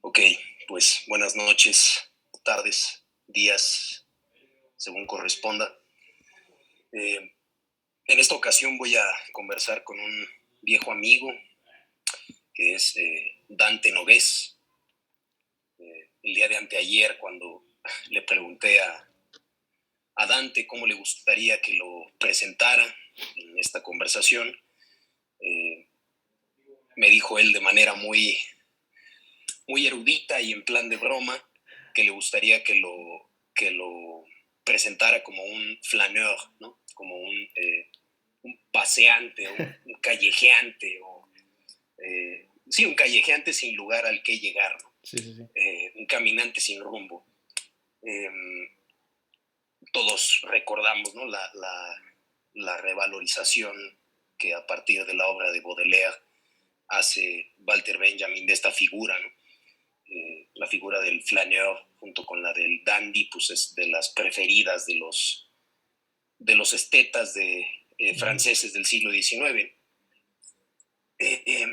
Ok, pues buenas noches, tardes, días, según corresponda. Eh, en esta ocasión voy a conversar con un viejo amigo que es Dante Nogués. El día de anteayer, cuando le pregunté a Dante cómo le gustaría que lo presentara en esta conversación, eh, me dijo él de manera muy erudita y en plan de broma que le gustaría que lo presentara como un flaneur, ¿no? Como un paseante, un callejeante, sí, un callejeante sin lugar al que llegar, ¿no? Sí, sí, sí. Un caminante sin rumbo. Eh, Todos recordamos, ¿no? La revalorización que a partir de la obra de Baudelaire hace Walter Benjamin de esta figura, ¿no? La figura del flaneur junto con la del dandy, pues es de las preferidas de los estetas Uh-huh. franceses del siglo XIX. Eh, eh,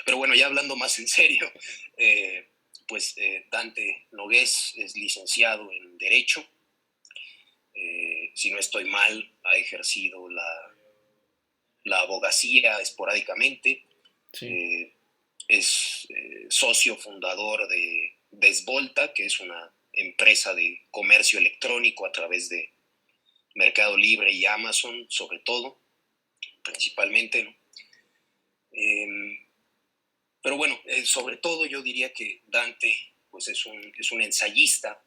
pero bueno, ya hablando más en serio, eh, pues Dante Nogués es licenciado en Derecho. Si no estoy mal, ha ejercido la abogacía esporádicamente. Sí, Eh, es socio fundador de Desvolta, que es una empresa de comercio electrónico a través de Mercado Libre y Amazon, sobre todo, principalmente, ¿no? Pero bueno, sobre todo yo diría que Dante pues es un ensayista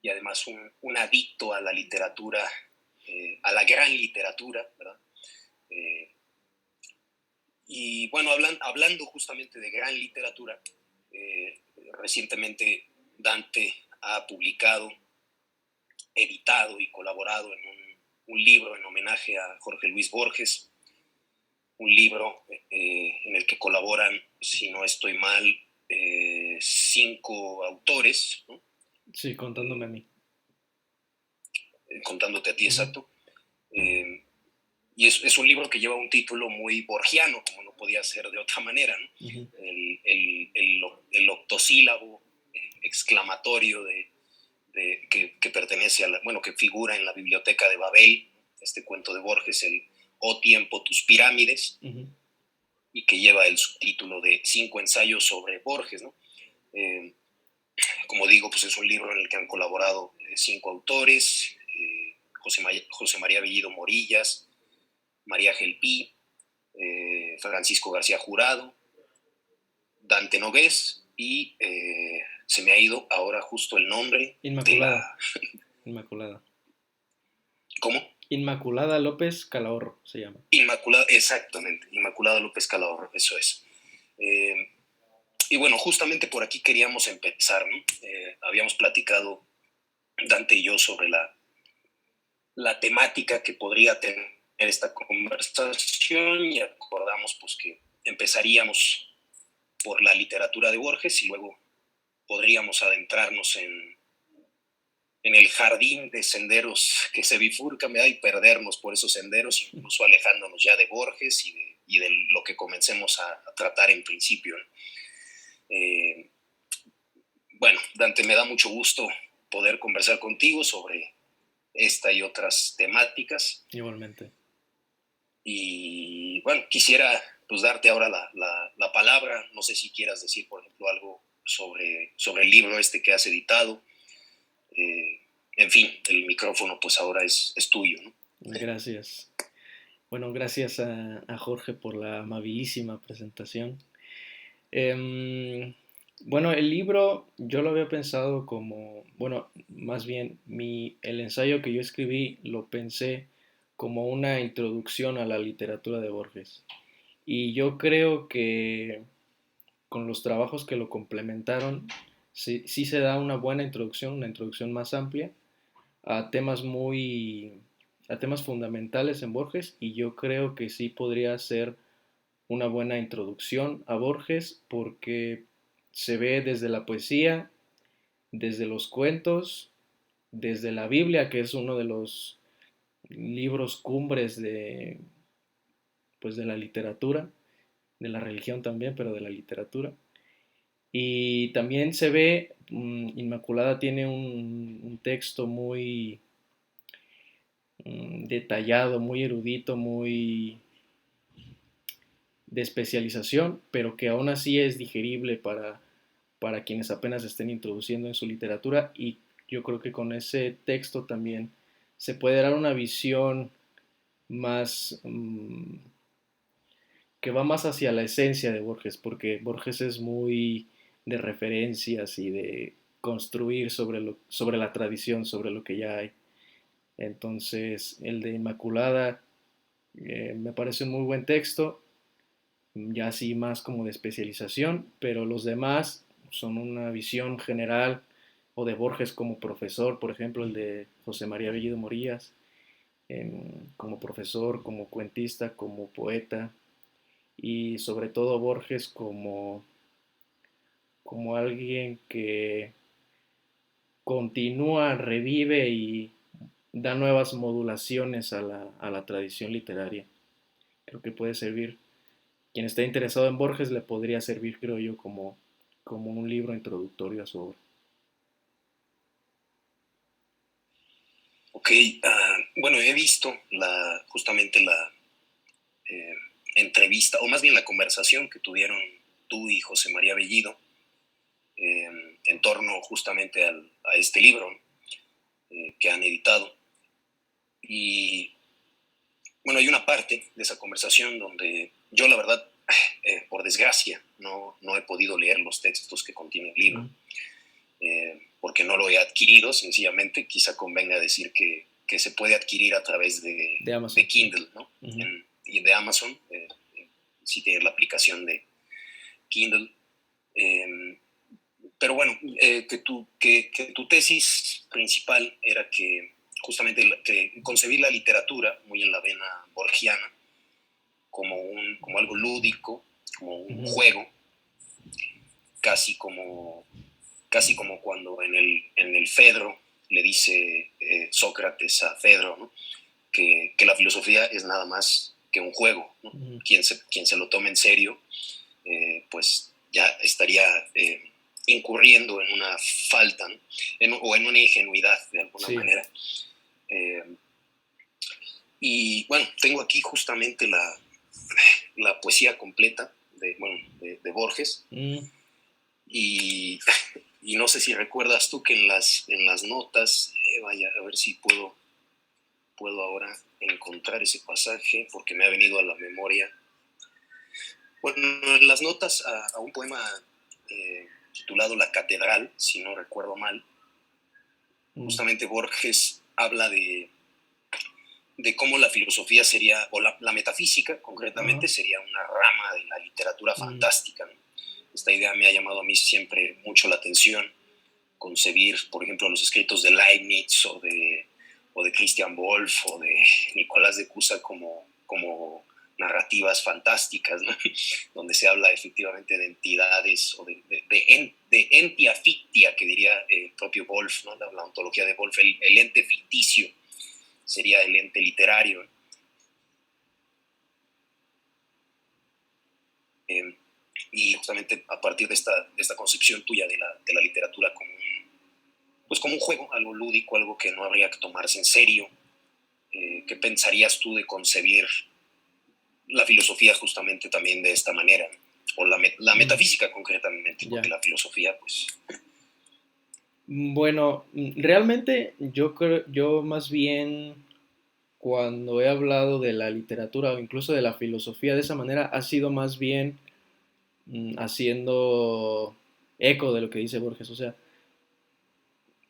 y además un adicto a la literatura, a la gran literatura, ¿verdad? Eh, y bueno, hablando justamente de gran literatura, recientemente Dante ha publicado, editado y colaborado en un libro en homenaje a Jorge Luis Borges, un libro en el que colaboran, si no estoy mal, 5 autores, ¿no? sí, contándome a Eh, mí. Contándote a ti Uh-huh. exacto. Eh, y es un libro que lleva un título muy borgiano, como no podía ser de otra manera, ¿no? Uh-huh. El octosílabo exclamatorio que pertenece bueno, que figura en la biblioteca de Babel, este cuento de Borges, el "Oh tiempo, tus pirámides", Uh-huh. y que lleva el subtítulo de 5 ensayos sobre Borges, ¿no? Eh, Como digo, pues es un libro en el que han colaborado 5 autores, José María Bellido Morillas, María Gelpí, Francisco García Jurado, Dante Nogués y se me ha ido ahora justo el nombre de la... Inmaculada, Inmaculada. ¿Cómo? Inmaculada López Calahorro se llama. Inmaculada, exactamente, Inmaculada López Calahorro, eso es. Eh, y bueno, justamente por aquí queríamos empezar, ¿no? Habíamos platicado Dante y yo sobre la temática que podría tener esta conversación y acordamos pues que empezaríamos por la literatura de Borges y luego podríamos adentrarnos en el jardín de senderos que se bifurcan, ¿verdad? Y perdernos por esos senderos, incluso alejándonos ya de Borges y de lo que comencemos a tratar en principio, ¿no? Eh, bueno, Dante, me da mucho gusto poder conversar contigo sobre esta y otras temáticas. Igualmente. Y bueno, quisiera pues darte ahora la palabra. No sé si quieras decir, por ejemplo, algo sobre el libro este que has editado. Eh, en fin, el micrófono pues ahora es tuyo, ¿no? Gracias. Bueno, gracias a Jorge por la amabilísima presentación. Em, bueno, el libro yo lo había pensado como, bueno, más bien el ensayo que yo escribí lo pensé como una introducción a la literatura de Borges. Y yo creo que con los trabajos que lo complementaron, sí, sí se da una introducción más amplia a temas a temas fundamentales en Borges, y yo creo que sí podría ser una buena introducción a Borges porque se ve desde la poesía, desde los cuentos, desde la Biblia, que es uno de los libros cumbres pues de la literatura, de la religión también, pero de la literatura. Y también se ve, Inmaculada tiene un texto muy detallado, muy erudito, muy de especialización, pero que aún así es digerible para quienes apenas estén introduciendo en su literatura, y yo creo que con ese texto también se puede dar una visión más que va más hacia la esencia de Borges, porque Borges es muy de referencias y de construir sobre la tradición, sobre lo que ya hay. Entonces, el de Inmaculada me parece un muy buen texto, ya así más como de especialización, pero los demás son una visión general, o de Borges como profesor, por ejemplo, el de José María Bellido Morillas, como profesor, como cuentista, como poeta, y sobre todo Borges como alguien que continúa, revive y da nuevas modulaciones a la tradición literaria. Creo que puede servir, quien esté interesado en Borges le podría servir, creo yo, como un libro introductorio a su obra. Ok, bueno, he visto justamente la eh, entrevista, o más bien la conversación que tuvieron tú y José María Bellido eh, en torno justamente a este libro que han editado. Y bueno, hay una parte de esa conversación donde yo, la verdad, por desgracia, no he podido leer los textos que contiene el libro, porque no lo he adquirido, sencillamente. Quizá convenga decir que se puede adquirir a través De Amazon. de Kindle, ¿no? Uh-huh. Y de Amazon, si tiene la aplicación de Kindle. Eh, pero bueno, que tu tesis principal era que justamente que concebir la literatura muy en la vena borgiana como algo lúdico, como un Uh-huh. juego, casi como, casi como cuando en el Fedro le dice Sócrates a Fedro, ¿no? Que la filosofía es nada más que un juego, ¿no? Uh-huh. Quien se lo tome en serio, pues ya estaría incurriendo en una falta, ¿no? O en una ingenuidad de alguna Sí. manera. Eh, y bueno, tengo aquí justamente la poesía completa de Borges. Mm. Y, y, no sé si recuerdas tú que en las notas, vaya, a ver si puedo ahora encontrar ese pasaje, porque me ha venido a la memoria. Bueno, en las notas a un poema titulado La Catedral, si no recuerdo mal, justamente Borges habla de cómo la filosofía sería, o la metafísica concretamente, sería una rama de la literatura fantástica, ¿no? Esta idea me ha llamado a mí siempre mucho la atención, concebir, por ejemplo, los escritos de Leibniz o de Christian Wolff o de Nicolás de Cusa como narrativas fantásticas, ¿no? Donde se habla efectivamente de entidades o de entia fictia, que diría el propio Wolff, ¿no? La ontología de Wolff, el ente ficticio sería el ente literario. Y justamente a partir de esta concepción tuya de la literatura como pues como un juego, algo lúdico, algo que no habría que tomarse en serio, ¿qué pensarías tú de concebir la filosofía justamente también de esta manera? O la metafísica concretamente, porque la filosofía, pues... Bueno, realmente yo más bien cuando he hablado de la literatura o incluso de la filosofía de esa manera ha sido más bien haciendo eco de lo que dice Borges. O sea,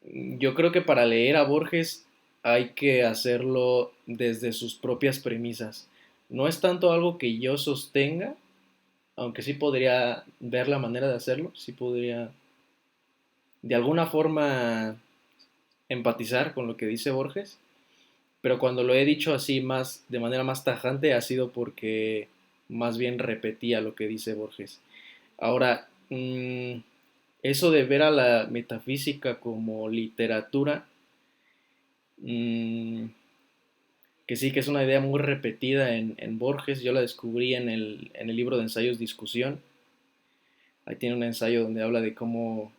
yo creo que para leer a Borges hay que hacerlo desde sus propias premisas. No es tanto algo que yo sostenga, aunque sí podría ver la manera de hacerlo, sí podría de alguna forma empatizar con lo que dice Borges, pero cuando lo he dicho así más de manera más tajante ha sido porque más bien repetía lo que dice Borges. Ahora, eso de ver a la metafísica como literatura, mmm, que sí que es una idea muy repetida en Borges, yo la descubrí en el libro de ensayos Discusión, Ahí tiene un ensayo donde habla de cómo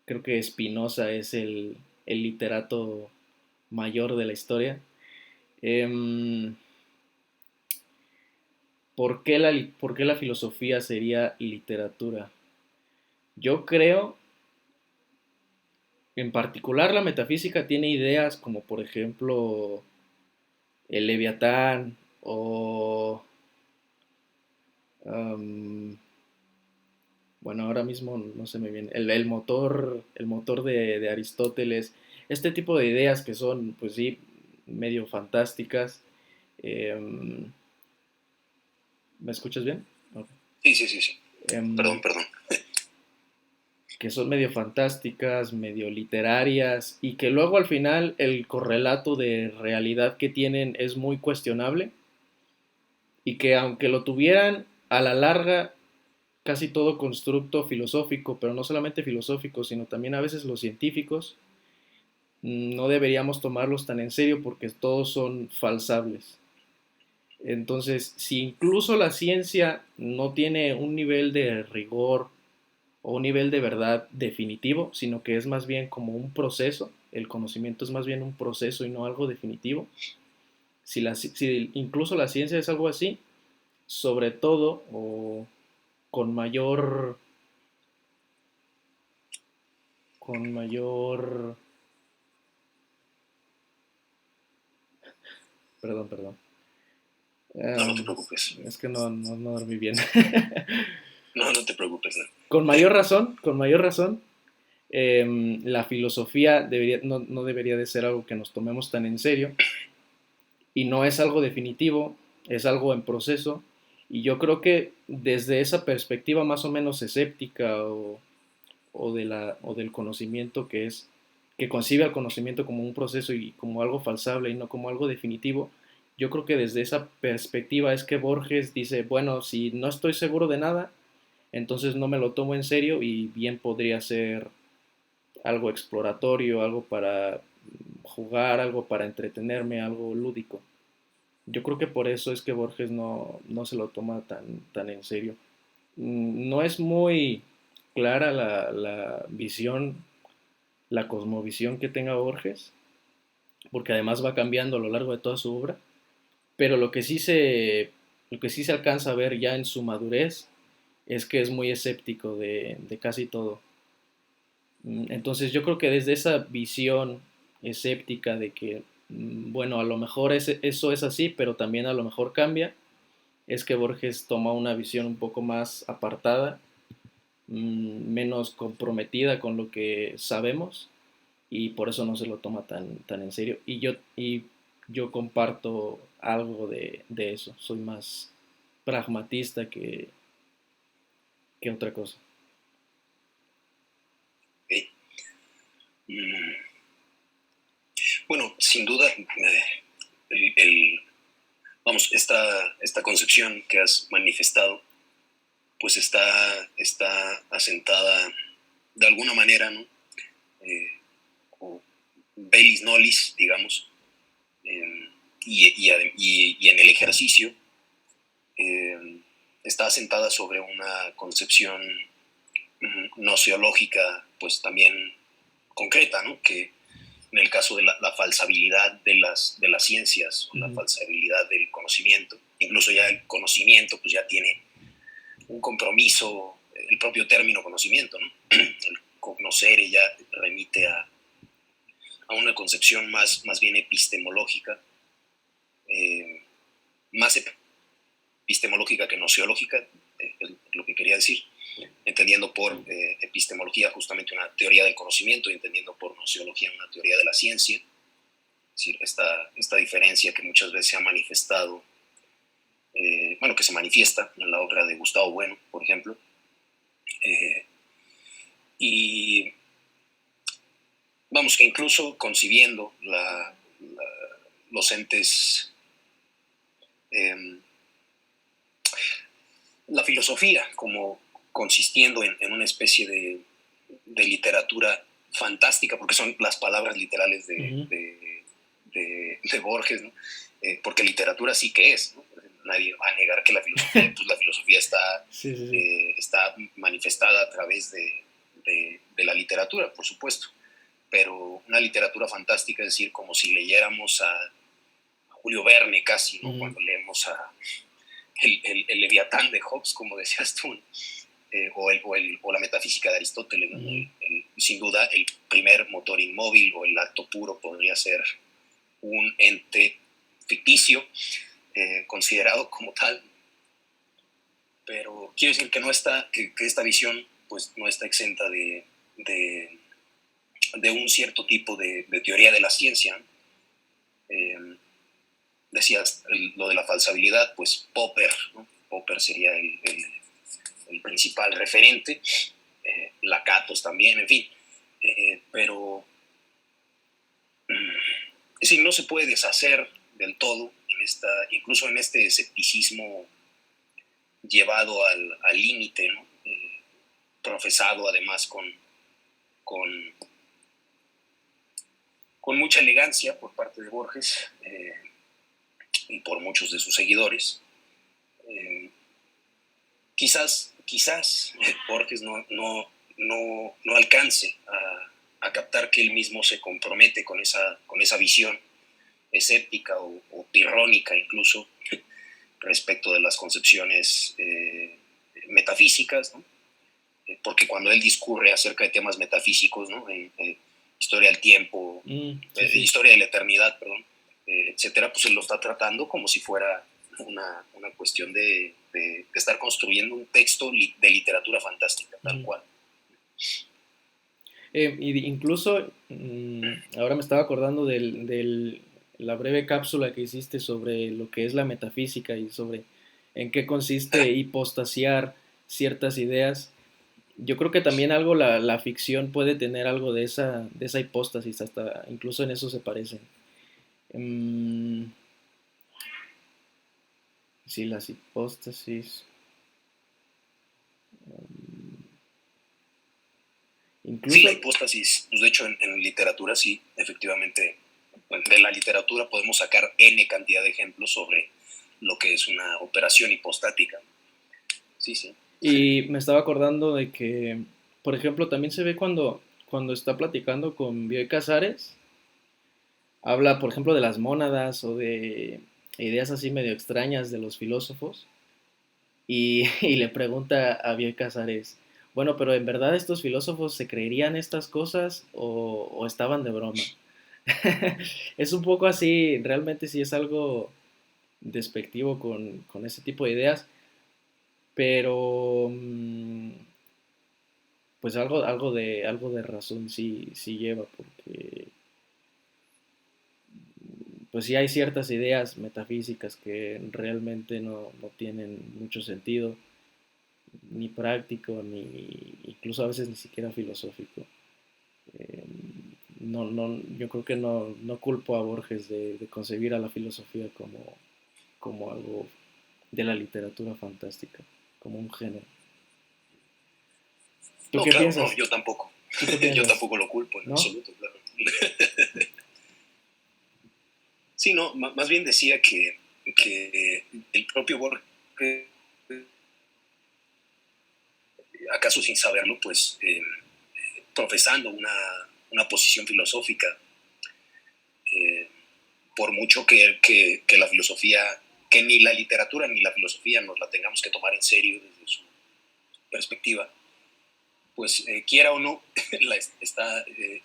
creo que Spinoza es el literato mayor de la historia. Em, ¿Por qué la filosofía sería literatura? Yo creo, en particular la metafísica tiene ideas como por ejemplo el Leviatán o am, bueno, ahora mismo no se me viene, el motor de Aristóteles, este tipo de ideas que son, pues sí, medio fantásticas. Em, ¿Me escuchas bien? Ok. Sí, sí, sí, sí. Em, Perdón, perdón. que son medio fantásticas, medio literarias, y que luego al final el correlato de realidad que tienen es muy cuestionable, y que aunque lo tuvieran a la larga casi todo constructo filosófico, pero no solamente filosófico, sino también a veces los científicos, no deberíamos tomarlos tan en serio porque todos son falsables. Entonces, si incluso la ciencia no tiene un nivel de rigor o un nivel de verdad definitivo, sino que es más bien como un proceso, el conocimiento es más bien un proceso y no algo definitivo, si incluso la ciencia es algo así, sobre todo o con mayor, con mayor, perdón, No, no te um, preocupes. es que no dormí bien. No, no te preocupes. No. Con mayor razón, la filosofía no debería de ser algo que nos tomemos tan en serio y no es algo definitivo, es algo en proceso y yo creo que desde esa perspectiva más o menos escéptica o del conocimiento que concibe al conocimiento como un proceso y como algo falsable y no como algo definitivo, yo creo que desde esa perspectiva es que Borges dice, bueno, si no estoy seguro de nada, entonces no me lo tomo en serio y bien podría ser algo exploratorio, algo para jugar, algo para entretenerme, algo lúdico. Yo creo que por eso es que Borges no se lo toma tan en serio. No es muy clara la visión, la cosmovisión que tenga Borges, porque además va cambiando a lo largo de toda su obra, pero lo que sí se alcanza a ver ya en su madurez es que es muy escéptico de casi todo. Entonces yo creo que desde esa visión escéptica de que, bueno, a lo mejor eso es así, pero también a lo mejor cambia, es que Borges toma una visión un poco más apartada, menos comprometida con lo que sabemos y por eso no se lo toma tan en serio. Y yo comparto algo de eso, soy más pragmatista que otra cosa. ¿Ok? Mm, bueno, sin duda, vamos, esta concepción que has manifestado, pues está asentada de alguna manera, ¿no? Eh, o Belis Nolis, digamos, eh, y en el ejercicio eh, está asentada sobre una concepción nociológica, pues también concreta, ¿no? Que en el caso de la falsabilidad de las ciencias, o la Ujú. falsabilidad del conocimiento, incluso ya el conocimiento, pues ya tiene un compromiso, el propio término conocimiento, ¿no? El conocer ya remite a una concepción más bien epistemológica, eh, más epistemológica que nociológica, es lo que quería decir, entendiendo por epistemología justamente una teoría del conocimiento y entendiendo por nociología una teoría de la ciencia. Es decir, esta diferencia que muchas veces se ha manifestado, bueno, que se manifiesta en la obra de Gustavo Bueno, por ejemplo, eh, y vamos, que incluso concibiendo los entes, eh, la filosofía como consistiendo en una especie de literatura fantástica, porque son las palabras literales Ujú. de Borges, ¿no? Porque literatura sí que es, ¿no? nadie va a negar que la filosofía está, Sí, sí, sí. está manifestada a través de la literatura, por supuesto, pero una literatura fantástica, es decir, como si leyéramos a Julio Verne casi, ¿no? Cuando leemos el Leviatán de Hobbes, como decías tú, o la metafísica de Aristóteles, ¿no? Sin duda el primer motor inmóvil o el acto puro podría ser un ente ficticio, considerado como tal, pero quiero decir que no está, que esta visión pues no está exenta de un cierto tipo de teoría de la ciencia. Decías lo de la falsabilidad, pues Popper, ¿no? Popper sería el principal referente, Lakatos también, en fin, pero es decir, no se puede deshacer del todo, incluso en este escepticismo llevado al límite, ¿no? Profesado además con, con mucha elegancia por parte de Borges y por muchos de sus seguidores. Quizás Borges no alcance a captar que él mismo se compromete con esa visión escéptica o pirrónica incluso respecto de las concepciones metafísicas, ¿no? Porque cuando él discurre acerca de temas metafísicos, ¿no? Historia del tiempo, sí. historia de la eternidad, perdón, etcétera, pues él lo está tratando como si fuera una cuestión de estar construyendo un texto de literatura fantástica, tal cual. Incluso, ahora me estaba acordando de la breve cápsula que hiciste sobre lo que es la metafísica y sobre en qué consiste hipostasiar ciertas ideas. Yo creo que también algo la ficción puede tener algo de esa hipóstasis, hasta incluso en eso se parecen. Sí, las hipóstasis. Sí, la Incluso, hipóstasis, pues de hecho en literatura sí, efectivamente, de la literatura podemos sacar N cantidad de ejemplos sobre lo que es una operación hipostática. Sí, sí. y me estaba acordando de que, por ejemplo, también se ve cuando está platicando con Bioy Casares, habla, por ejemplo, de las mónadas o de ideas así medio extrañas de los filósofos, y le pregunta a Bioy Casares, bueno, pero ¿en verdad estos filósofos se creerían estas cosas o estaban de broma? Es un poco así, realmente sí es algo despectivo con ese tipo de ideas, pero pues algo de razón sí lleva, porque pues sí hay ciertas ideas metafísicas que realmente no tienen mucho sentido, ni práctico, ni incluso a veces ni siquiera filosófico. Eh, yo creo que no culpo a Borges de concebir a la filosofía como algo de la literatura fantástica, como un género. ¿Tú No, qué claro, no, piensas? yo tampoco. ¿Tú qué Yo piensas? tampoco lo culpo en ¿No? absoluto, claro. Sí, no, más bien decía que el propio Borges, acaso sin saberlo, pues profesando una posición filosófica, eh, por mucho que la filosofía, que ni la literatura ni la filosofía nos la tengamos que tomar en serio desde su perspectiva, pues quiera o no,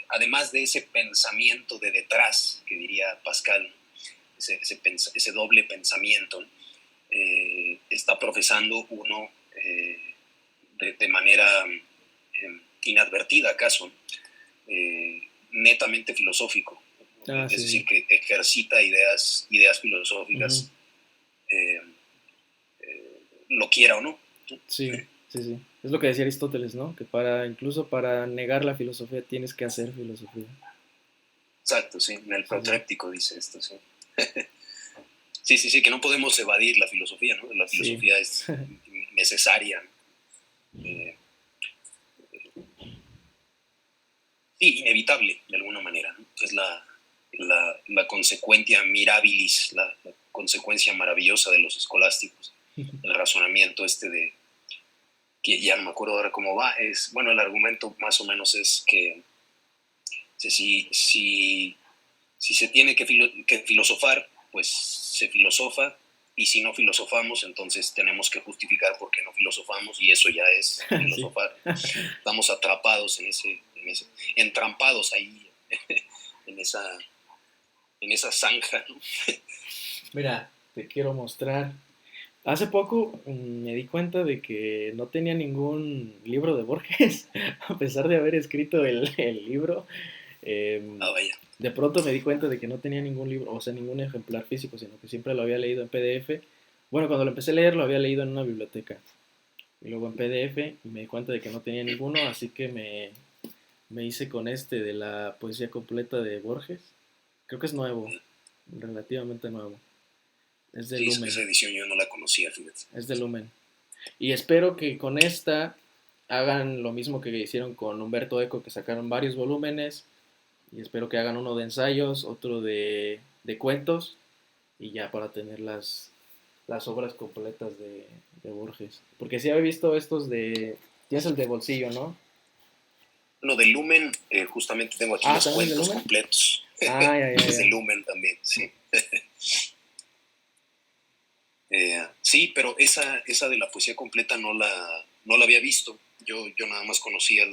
además de ese pensamiento de detrás, que diría Pascal, ese doble pensamiento, está profesando uno de manera inadvertida, acaso, netamente filosófico. Ah, Es sí, decir, sí. que ejercita ideas Ujú. filosóficas, eh, lo quiera o no. Sí, sí, sí. Es lo que decía Aristóteles, ¿no? Que incluso para negar la filosofía tienes que hacer filosofía. Exacto, sí, en el Sí, sí. protréptico dice esto, sí. Sí, sí, sí, que no podemos evadir la filosofía, ¿no? La Sí. filosofía es necesaria. Eh, sí, inevitable, de alguna manera, ¿no? Es la consecuencia mirabilis, la consecuencia maravillosa de los escolásticos. El razonamiento de, que ya no me acuerdo ahora cómo va, el argumento más o menos es que si se tiene que filosofar, pues se filosofa, y si no filosofamos, entonces tenemos que justificar por qué no filosofamos, y eso ya es filosofar. Sí. Estamos atrapados entrampados ahí, en esa zanja, ¿no? Mira, te quiero mostrar. Hace poco me di cuenta de que no tenía ningún libro de Borges, a pesar de haber escrito el libro. Vaya. De pronto me di cuenta de que no tenía ningún libro, o sea, ningún ejemplar físico, sino que siempre lo había leído en PDF. Bueno, cuando lo empecé a leer lo había leído en una biblioteca. Y luego en PDF y me di cuenta de que no tenía ninguno, así que me hice con de la poesía completa de Borges. Creo que es nuevo, relativamente nuevo. Es de Lumen. Esa edición yo no la conocía, fíjate. Es de Lumen. Y espero que con esta hagan lo mismo que hicieron con Humberto Eco, que sacaron varios volúmenes. Y espero que hagan uno de ensayos, otro de cuentos. Y ya para tener las obras completas de Borges. Porque sí había visto estos de... Ya es el de bolsillo, ¿no? No, de Lumen, justamente tengo aquí los cuentos completos. Ah, ya. Es de Lumen también, sí. Sí, pero esa de la poesía completa no la había visto. Yo nada más conocía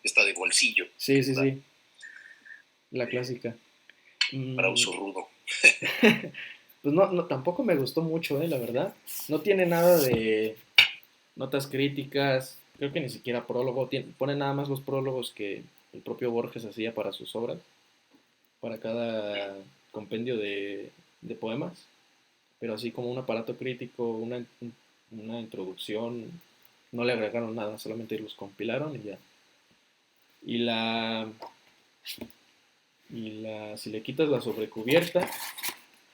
esta de bolsillo. Sí. La clásica. Para uso rudo. Pues no, tampoco me gustó mucho, la verdad. No tiene nada de notas críticas, creo que ni siquiera prólogo. Pone nada más los prólogos que el propio Borges hacía para sus obras, para cada compendio de poemas. Pero así como un aparato crítico, una introducción, no le agregaron nada, solamente los compilaron y ya. Si le quitas la sobrecubierta,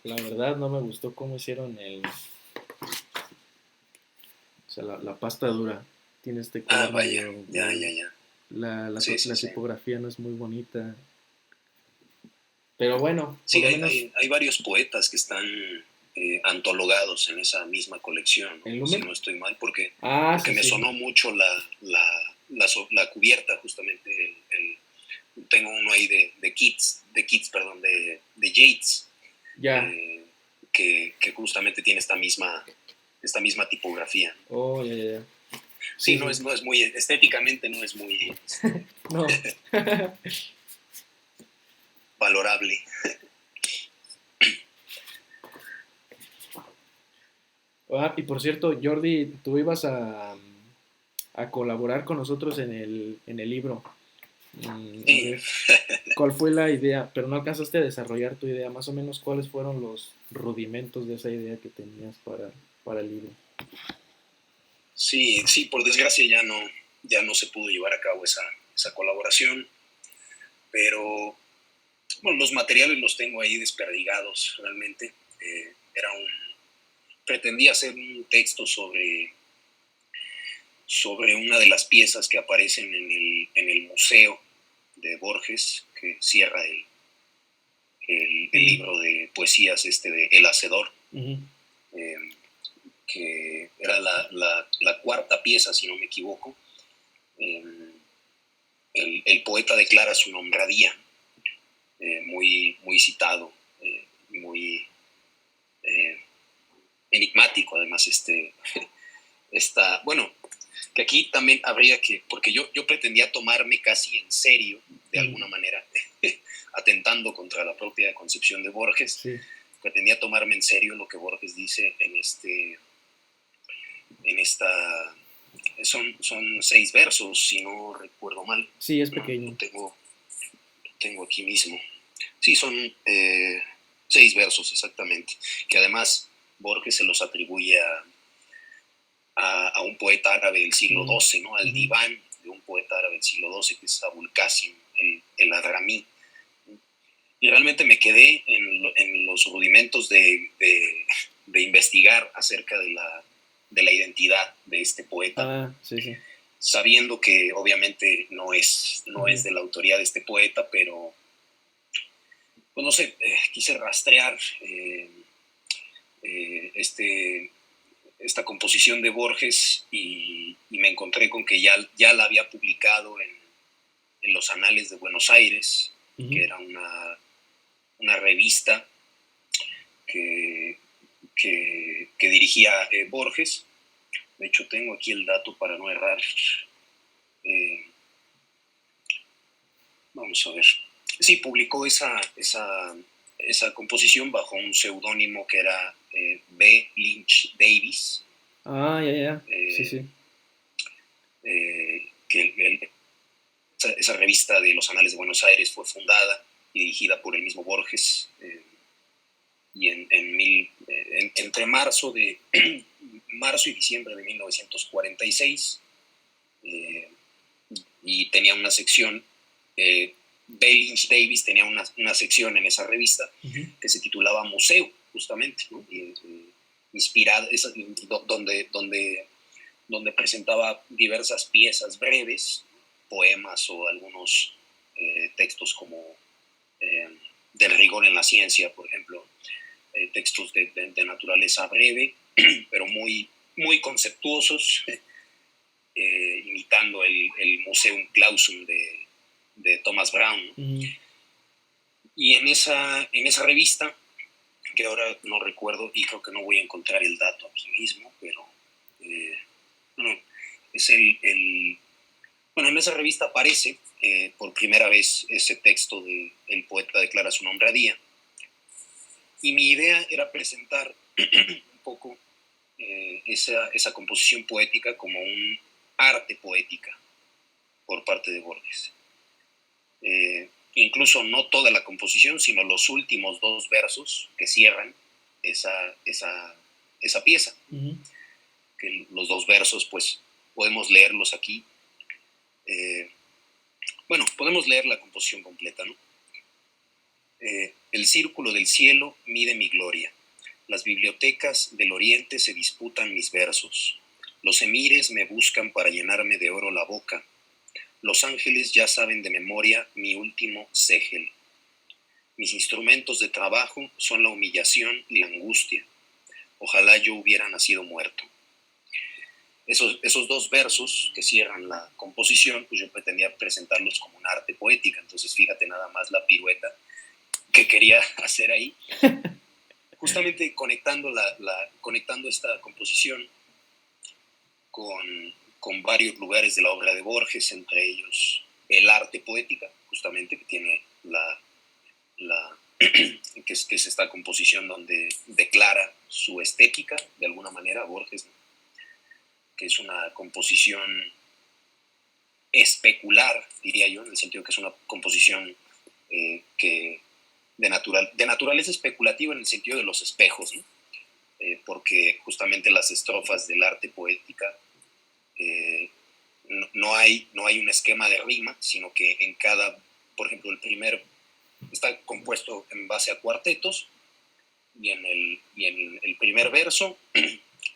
la verdad no me gustó cómo hicieron la pasta dura. Tiene este color vaya, ya. La tipografía no es muy bonita. Pero bueno, sí, hay varios poetas que están antologados en esa misma colección, ¿no? Si no estoy mal, porque me sonó mucho la cubierta, justamente. Tengo uno ahí de Yates, ya. Que justamente tiene esta misma tipografía. Oh, ya. Sí, no es muy, estéticamente no es muy no. valorable. Y por cierto, Jordi, tú ibas a colaborar con nosotros en el libro. Sí. ¿Cuál fue la idea? Pero no alcanzaste a desarrollar tu idea. Más o menos, ¿cuáles fueron los rudimentos de esa idea que tenías para el libro? Sí, por desgracia ya no se pudo llevar a cabo esa colaboración, pero bueno, los materiales los tengo ahí desperdigados realmente. Pretendía hacer un texto sobre una de las piezas que aparecen en el museo de Borges, que cierra el libro de poesías de El Hacedor. Uh-huh. Que era la cuarta pieza, si no me equivoco. El poeta declara su nombradía, muy citado, muy enigmático, además. Bueno, que aquí también habría que, porque yo pretendía tomarme casi en serio, de alguna manera, atentando contra la propia concepción de Borges. Sí. Pretendía tomarme en serio lo que Borges dice en esta. Son 6 versos, si no recuerdo mal. Sí, es pequeño. Lo tengo aquí mismo. Sí, son 6 versos exactamente, que además Borges se los atribuye a un poeta árabe del siglo XII, ¿no? Al diván de un poeta árabe del siglo XII, que es Abul Qasim, el Adramí. Y realmente me quedé en los rudimentos de investigar acerca de la identidad de este poeta, sí. Sabiendo que obviamente no es de la autoría de este poeta, pero pues no sé, quise rastrear esta composición de Borges y me encontré con que ya la había publicado en los Anales de Buenos Aires, que era una revista que dirigía Borges. De hecho, tengo aquí el dato para no errar. Vamos a ver. Sí, publicó esa composición bajo un seudónimo que era B. Lynch Davis. Ya. Sí, sí. Que esa revista de los Anales de Buenos Aires fue fundada y dirigida por el mismo Borges. Y entre marzo y diciembre de 1946, y tenía una sección, Lynch Davis tenía una sección en esa revista que se titulaba Museo, justamente, ¿no? Inspirada, donde presentaba diversas piezas breves, poemas o algunos textos como del rigor en la ciencia, por ejemplo, textos de naturaleza breve, pero muy, muy conceptuosos, imitando el Museum Clausum de Thomas Brown. Y en esa revista, que ahora no recuerdo y creo que no voy a encontrar el dato aquí mismo, pero es bueno, en esa revista aparece por primera vez ese texto de El poeta declara su nombre a día, y mi idea era presentar un poco esa composición poética como un arte poética por parte de Borges. Incluso no toda la composición, sino los últimos 2 versos que cierran esa pieza. Que los 2 versos, pues, podemos leerlos aquí. Bueno, podemos leer la composición completa, ¿no? El círculo del cielo mide mi gloria. Las bibliotecas del oriente se disputan mis versos. Los emires me buscan para llenarme de oro la boca. Los ángeles ya saben de memoria mi último ségel. Mis instrumentos de trabajo son la humillación y la angustia. Ojalá yo hubiera nacido muerto. Esos 2 versos que cierran la composición, pues yo pretendía presentarlos como un arte poética. Entonces, fíjate nada más la pirueta que quería hacer ahí. Justamente conectando esta composición con varios lugares de la obra de Borges, entre ellos el arte poética, justamente, que tiene que es esta composición donde declara su estética, de alguna manera, Borges, ¿no? Que es una composición especular, diría yo, en el sentido que es una composición que de naturaleza especulativa, en el sentido de los espejos, ¿no? Porque justamente las estrofas del arte poética no hay un esquema de rima, sino que en cada, por ejemplo, el primer está compuesto en base a cuartetos, y en el primer verso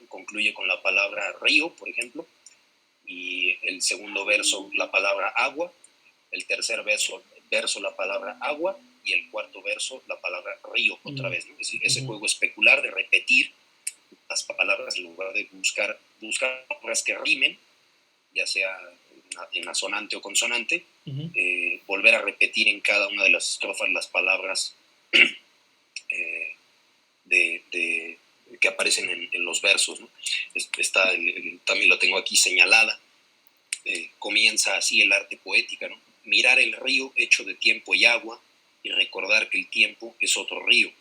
concluye con la palabra río, por ejemplo, y el segundo verso la palabra agua, el tercer verso la palabra agua, y el cuarto verso la palabra río otra vez, ¿no? Ese juego especular de repetir las palabras en lugar de buscar palabras que rimen, ya sea en asonante o consonante, volver a repetir en cada una de las estrofas las palabras que aparecen en los versos, ¿no? También lo tengo aquí señalada. Comienza así el arte poética, ¿no? Mirar el río hecho de tiempo y agua y recordar que el tiempo es otro río.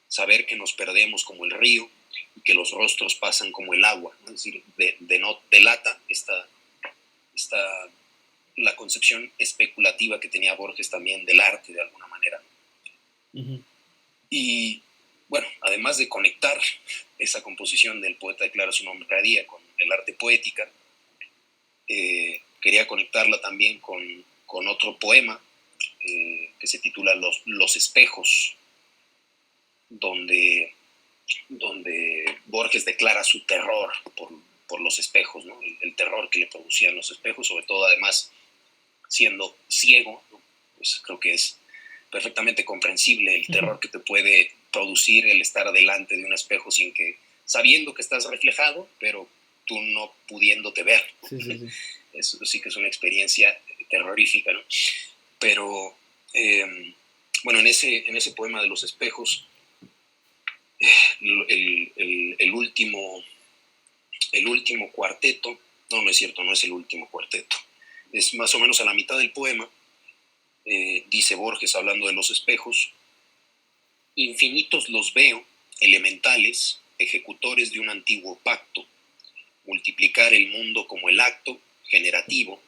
Saber que nos perdemos como el río y que los rostros pasan como el agua, ¿no? Es decir, delata la concepción especulativa que tenía Borges también del arte, de alguna manera. Y bueno, además de conectar esa composición del poeta declara su nombre a día con el arte poética, quería conectarla también con otro poema que se titula Los espejos, donde Borges declara su terror por los espejos, ¿no? El terror que le producían los espejos, sobre todo además siendo ciego, ¿no? Pues creo que es perfectamente comprensible el terror que te puede producir el estar delante de un espejo sin que, sabiendo que estás reflejado, pero tú no pudiéndote ver. Sí, sí, sí. Eso sí que es una experiencia terrorífica, ¿no? Pero, bueno, en ese poema de los espejos, el último cuarteto, no es cierto, no es el último cuarteto, es más o menos a la mitad del poema, dice Borges hablando de los espejos: infinitos los veo, elementales, ejecutores de un antiguo pacto, multiplicar el mundo como el acto generativo,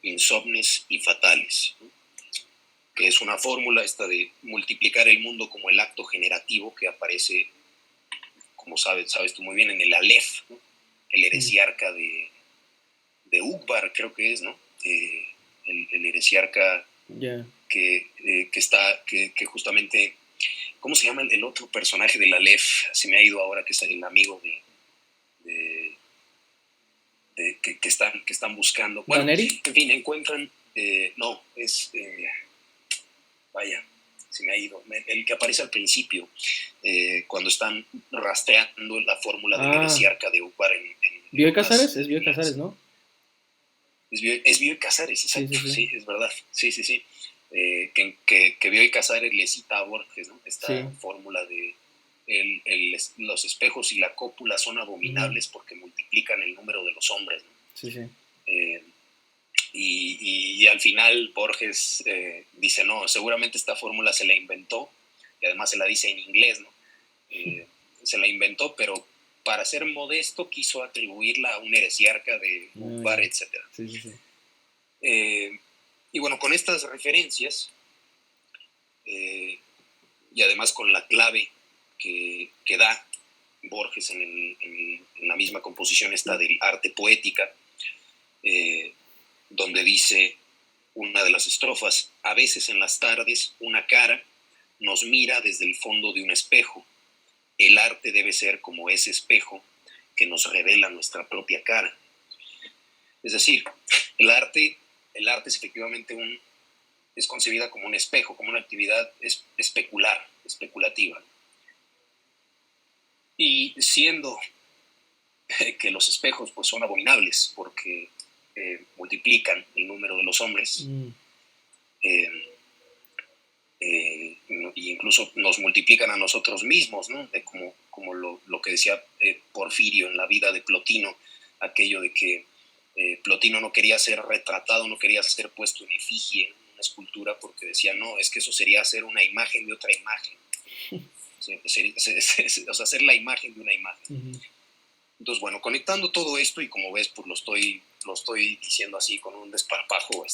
insomnes y fatales, ¿no? Que es una fórmula esta de multiplicar el mundo como el acto generativo que aparece, como sabes tú muy bien, en el Aleph, ¿no? El heresiarca de Ukbar, creo que es, ¿no? El heresiarca que justamente, ¿cómo se llama el otro personaje del Aleph? Se me ha ido ahora, que es el amigo que están buscando. Bueno, ¿Daneri? en fin, encuentran, no, es, vaya, se me ha ido, el que aparece al principio, cuando están rastreando la fórmula del heresiarca de Ukbar en Bioy Casares, es Bioy Casares, ¿no? Es Bioy Casares, exacto, sí, es verdad, sí. Que Bioy Casares le cita a Borges, ¿no? Esta fórmula de los espejos y la cópula son abominables porque multiplican el número de los hombres, ¿no? Sí. Y al final Borges dice, no, seguramente esta fórmula se la inventó, y además se la dice en inglés, ¿no? Se la inventó, pero para ser modesto quiso atribuirla a un heresiarca de Ukbar, etc. Sí. Y bueno, con estas referencias, y además con la clave que da Borges en la misma composición esta del arte poética, donde dice una de las estrofas: a veces en las tardes una cara nos mira desde el fondo de un espejo. El arte debe ser como ese espejo que nos revela nuestra propia cara. Es decir, el arte es efectivamente es concebida como un espejo, como una actividad especulativa. Y siendo que los espejos pues, son abominables porque multiplican el número de los hombres, e incluso nos multiplican a nosotros mismos, ¿no? Como lo que decía Porfirio en la vida de Plotino, aquello de que Plotino no quería ser retratado, no quería ser puesto en efigie en una escultura porque decía, no, es que eso sería hacer una imagen de otra imagen. O sea, hacer la imagen de una imagen. Entonces, bueno, conectando todo esto, y como ves, pues lo estoy diciendo así con un desparpajo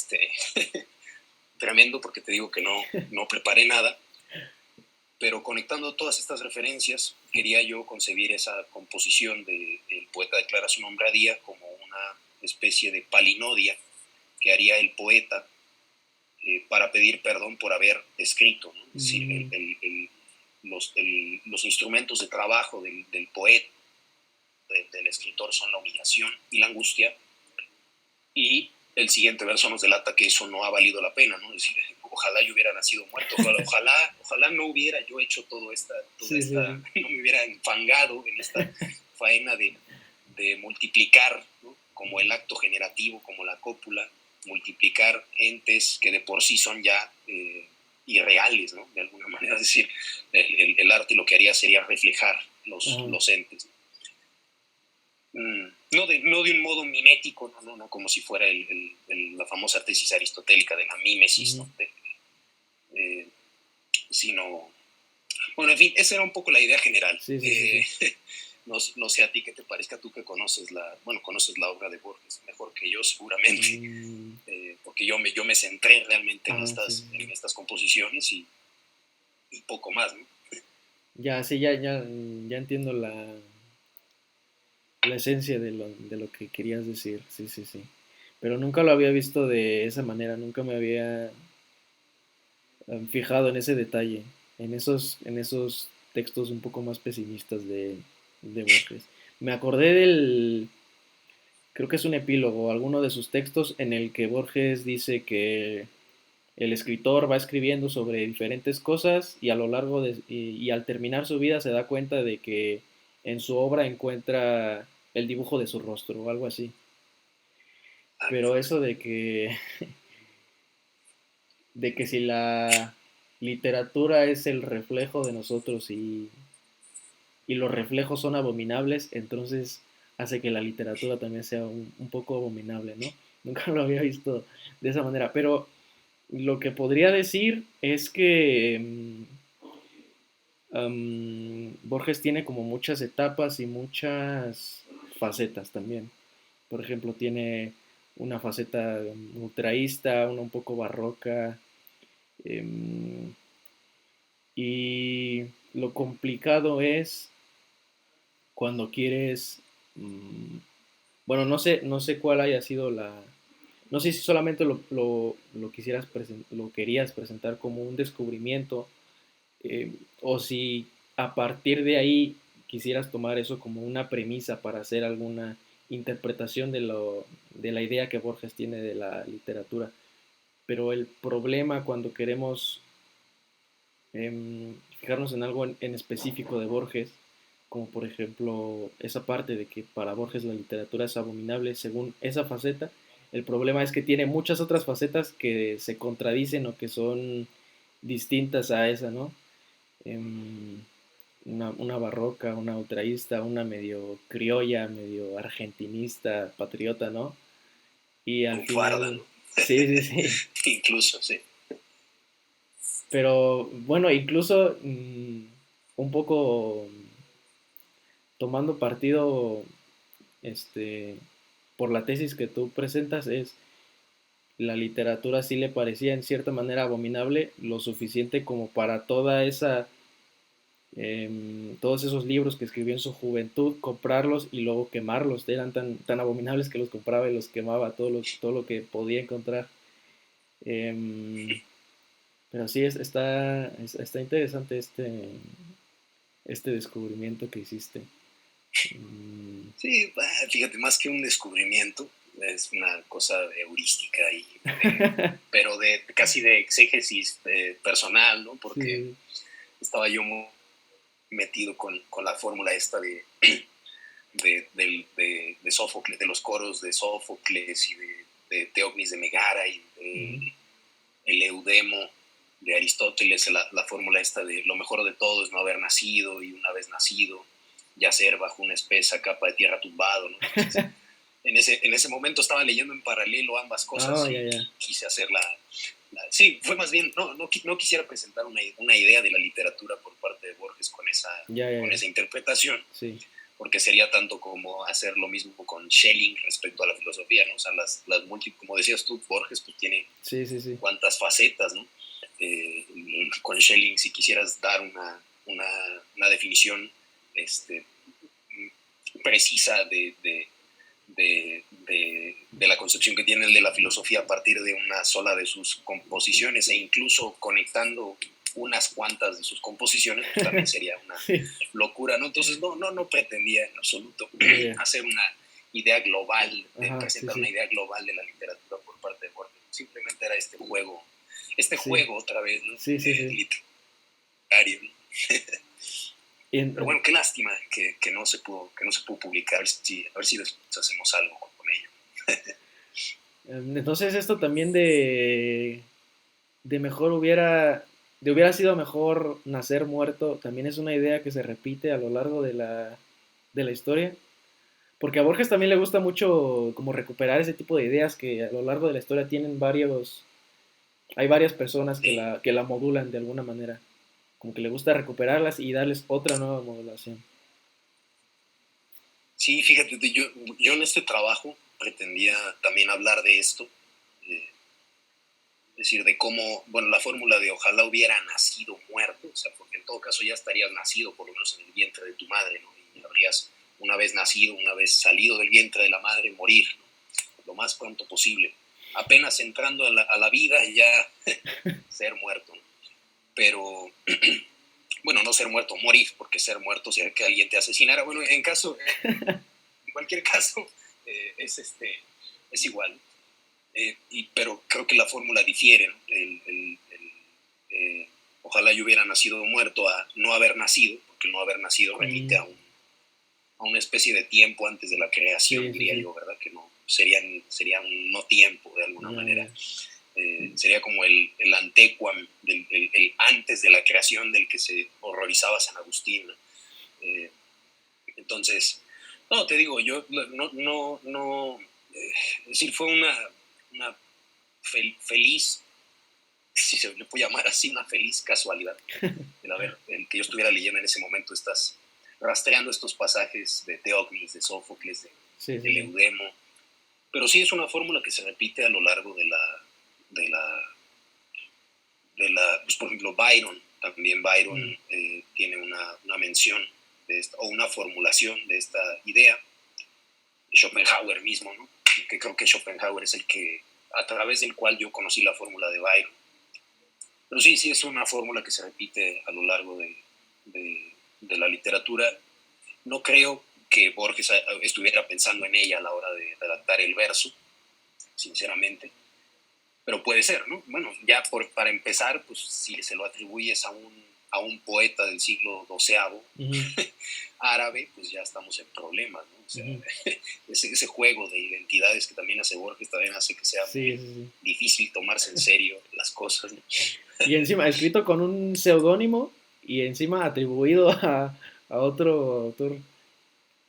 tremendo, porque te digo que no preparé nada, pero conectando todas estas referencias, quería yo concebir esa composición de El poeta declara su nombre a día como una especie de palinodia que haría el poeta para pedir perdón por haber escrito, ¿no? Es decir, los instrumentos de trabajo del poeta, del escritor, son la humillación y la angustia, y el siguiente verso nos delata que eso no ha valido la pena, ¿no? Es decir, ojalá yo hubiera nacido muerto, ojalá no hubiera yo hecho toda esta no me hubiera enfangado en esta faena de multiplicar, ¿no? Como el acto generativo, como la cópula, multiplicar entes que de por sí son ya irreales, ¿no? De alguna manera, es decir, el arte lo que haría sería reflejar los entes. No de un modo mimético, no como si fuera la famosa tesis aristotélica de la mímesis, ¿no? Sino, bueno, en fin, esa era un poco la idea general. Sí. No sé a ti qué te parezca, tú que conoces la obra de Borges mejor que yo seguramente, porque yo me centré realmente en estas composiciones y poco más, ¿no? Ya entiendo la esencia de lo que querías decir, sí. Pero nunca lo había visto de esa manera, nunca me había fijado en ese detalle, en esos textos un poco más pesimistas de Borges. Me acordé creo que es un epílogo, alguno de sus textos en el que Borges dice que el escritor va escribiendo sobre diferentes cosas y a lo largo y al terminar su vida se da cuenta de que en su obra encuentra el dibujo de su rostro o algo así. Pero eso de que si la literatura es el reflejo de nosotros y los reflejos son abominables, entonces hace que la literatura también sea un poco abominable, ¿no? Nunca lo había visto de esa manera, pero lo que podría decir es que Borges tiene como muchas etapas y muchas facetas también. Por ejemplo, tiene una faceta ultraísta, una un poco barroca, em, y lo complicado es cuando quieres, bueno, no sé cuál haya sido no sé si solamente lo querías presentar como un descubrimiento, o si a partir de ahí quisieras tomar eso como una premisa para hacer alguna interpretación de la idea que Borges tiene de la literatura. Pero el problema cuando queremos fijarnos en algo en específico de Borges, como por ejemplo esa parte de que para Borges la literatura es abominable según esa faceta, el problema es que tiene muchas otras facetas que se contradicen o que son distintas a esa, ¿no? Em, una barroca, una ultraísta, una medio criolla, medio argentinista, patriota, ¿no? Y al Bufarda, final, ¿no? sí, sí, sí. Incluso, sí. Pero bueno, incluso un poco tomando partido este, por la tesis que tú presentas es la literatura sí le parecía en cierta manera abominable, lo suficiente como para todos esos libros que escribió en su juventud, comprarlos y luego quemarlos. Eran tan abominables que los compraba y los quemaba, todo lo que podía encontrar. Em, pero sí, está interesante este descubrimiento que hiciste. Mm, Sí, fíjate, más que un descubrimiento, es una cosa heurística pero casi de exégesis personal, ¿no? Porque sí, estaba yo muy metido con la fórmula esta de Sófocles, de los coros de Sófocles y de Teognis de Megara y ujú, el Eudemo de Aristóteles, la fórmula esta de lo mejor de todo es no haber nacido y una vez nacido, yacer bajo una espesa capa de tierra tumbado, ¿no? Entonces, en ese momento estaba leyendo en paralelo ambas cosas ah, ya, y ya, quise hacer sí, fue más bien, no quisiera presentar una idea de la literatura por parte de Borges ya, ya, con ya, esa interpretación, sí, porque sería tanto como hacer lo mismo con Schelling respecto a la filosofía, ¿no? O sea, como decías tú, Borges pues tiene sí, sí, sí, cuantas facetas, ¿no? Con Schelling, si quisieras dar una definición este, precisa de la concepción que tiene el de la filosofía a partir de una sola de sus composiciones e incluso conectando unas cuantas de sus composiciones, pues también sería una sí, locura, ¿no? Entonces no pretendía en absoluto ya, ya, hacer una idea global, ajá, sí, presentar una sí, idea global de la literatura por parte de Borges. Simplemente era este sí, juego otra vez, ¿no? sí, sí, sí. Literario, ¿no? Y Pero bueno, qué lástima que no se pudo publicar, a ver si después hacemos algo con ello. entonces esto también de mejor hubiera sido mejor nacer muerto, también es una idea que se repite a lo largo de la historia. Porque a Borges también le gusta mucho como recuperar ese tipo de ideas que a lo largo de la historia hay varias personas que la modulan de alguna manera. Como que le gusta recuperarlas y darles otra nueva modulación. Sí, fíjate, yo en este trabajo pretendía también hablar de esto, es decir, de cómo, bueno, la fórmula de ojalá hubiera nacido muerto, o sea, porque en todo caso ya estarías nacido por lo menos en el vientre de tu madre, ¿no? Y habrías, una vez nacido, una vez salido del vientre de la madre, morir, ¿no? Lo más pronto posible. Apenas entrando a la vida ya ser muerto, ¿no? Pero, bueno, no ser muerto, morir, porque ser muerto sería que alguien te asesinara. Bueno, en cualquier caso, es igual. pero creo que la fórmula difiere, ¿no? Ojalá yo hubiera nacido muerto a no haber nacido, porque el no haber nacido remite a una especie de tiempo antes de la creación, diría yo, ¿verdad? Que no sería un no tiempo de alguna manera. Sería como el antequam, el antes de la creación del que se horrorizaba San Agustín, ¿no? Entonces, no, te digo, yo es decir, fue una feliz, si se le puede llamar así, una feliz casualidad el que yo estuviera leyendo en ese momento rastreando estos pasajes de Teócnides, de Sófocles, de Eudemo. Pero sí es una fórmula que se repite a lo largo de la pues por ejemplo, Byron tiene una mención de esta, o una formulación de esta idea. Schopenhauer mismo, ¿no? Que creo que Schopenhauer es a través del cual yo conocí la fórmula de Byron. Pero sí es una fórmula que se repite a lo largo de la literatura. No creo que Borges estuviera pensando en ella a la hora de redactar el verso, sinceramente, pero puede ser, ¿no? Bueno, ya para empezar, pues si se lo atribuyes a un poeta del siglo XII árabe, pues ya estamos en problemas, ¿no? O sea, ese juego de identidades que también hace Borges también hace que sea muy difícil tomarse en serio las cosas, ¿no? Y encima, escrito con un seudónimo y encima atribuido a otro autor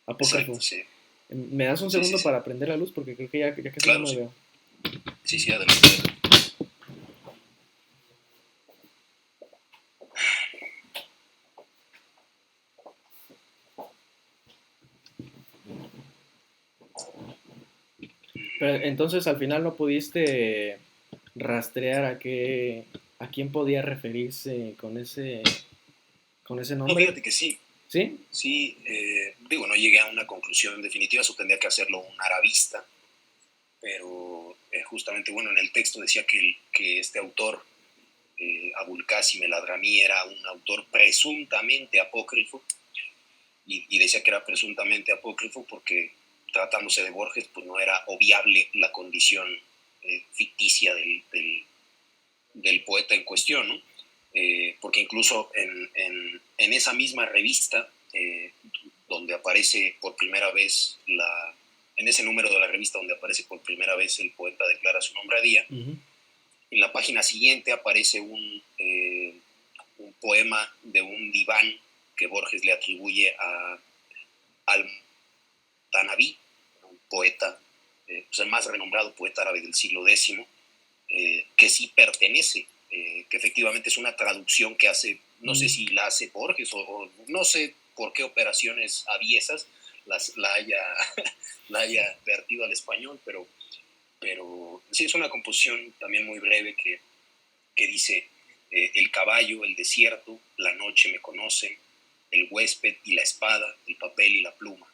apócrifo. Exacto, sí. ¿Me das un segundo para prender la luz? Porque creo que ya casi claro, no me veo. Sí, adelante. Pero entonces al final no pudiste rastrear a quién podía referirse con ese nombre. No, fíjate que sí. ¿Sí? Sí, no llegué a una conclusión definitiva, eso tendría que hacerlo un arabista, pero justamente, en el texto decía que este autor, Abul Qasim el Hadrami, era un autor presuntamente apócrifo, y decía que era presuntamente apócrifo porque, tratándose de Borges, pues no era obviable la condición ficticia del poeta en cuestión, ¿no? Porque incluso en esa misma revista, donde aparece por primera vez en ese número de la revista donde aparece por primera vez el poeta declara su nombre a día, en la página siguiente aparece un poema de un diván que Borges le atribuye al Tanabí, un poeta, pues el más renombrado poeta árabe del siglo X, que sí pertenece, que efectivamente es una traducción que hace, no sé si la hace Borges o no sé por qué operaciones aviesas la haya vertido al español, pero sí es una composición también muy breve que dice: el caballo, el desierto, la noche me conocen, el huésped y la espada, el papel y la pluma.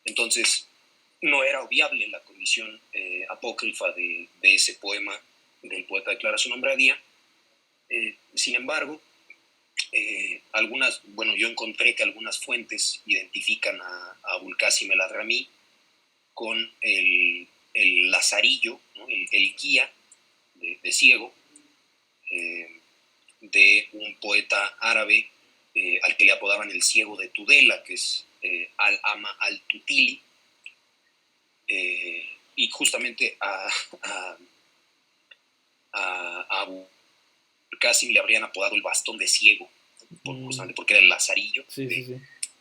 Entonces, no era obviable la condición apócrifa de ese poema del poeta declara su nombre a día. Sin embargo, yo encontré que algunas fuentes identifican a Abul Qasim el Hadrami con el lazarillo, ¿no? el guía de ciego, de un poeta árabe al que le apodaban el ciego de Tudela, que es Al-Ama al-Tutili, y justamente a Abu Qasim le habrían apodado el bastón de ciego, justamente porque era el lazarillo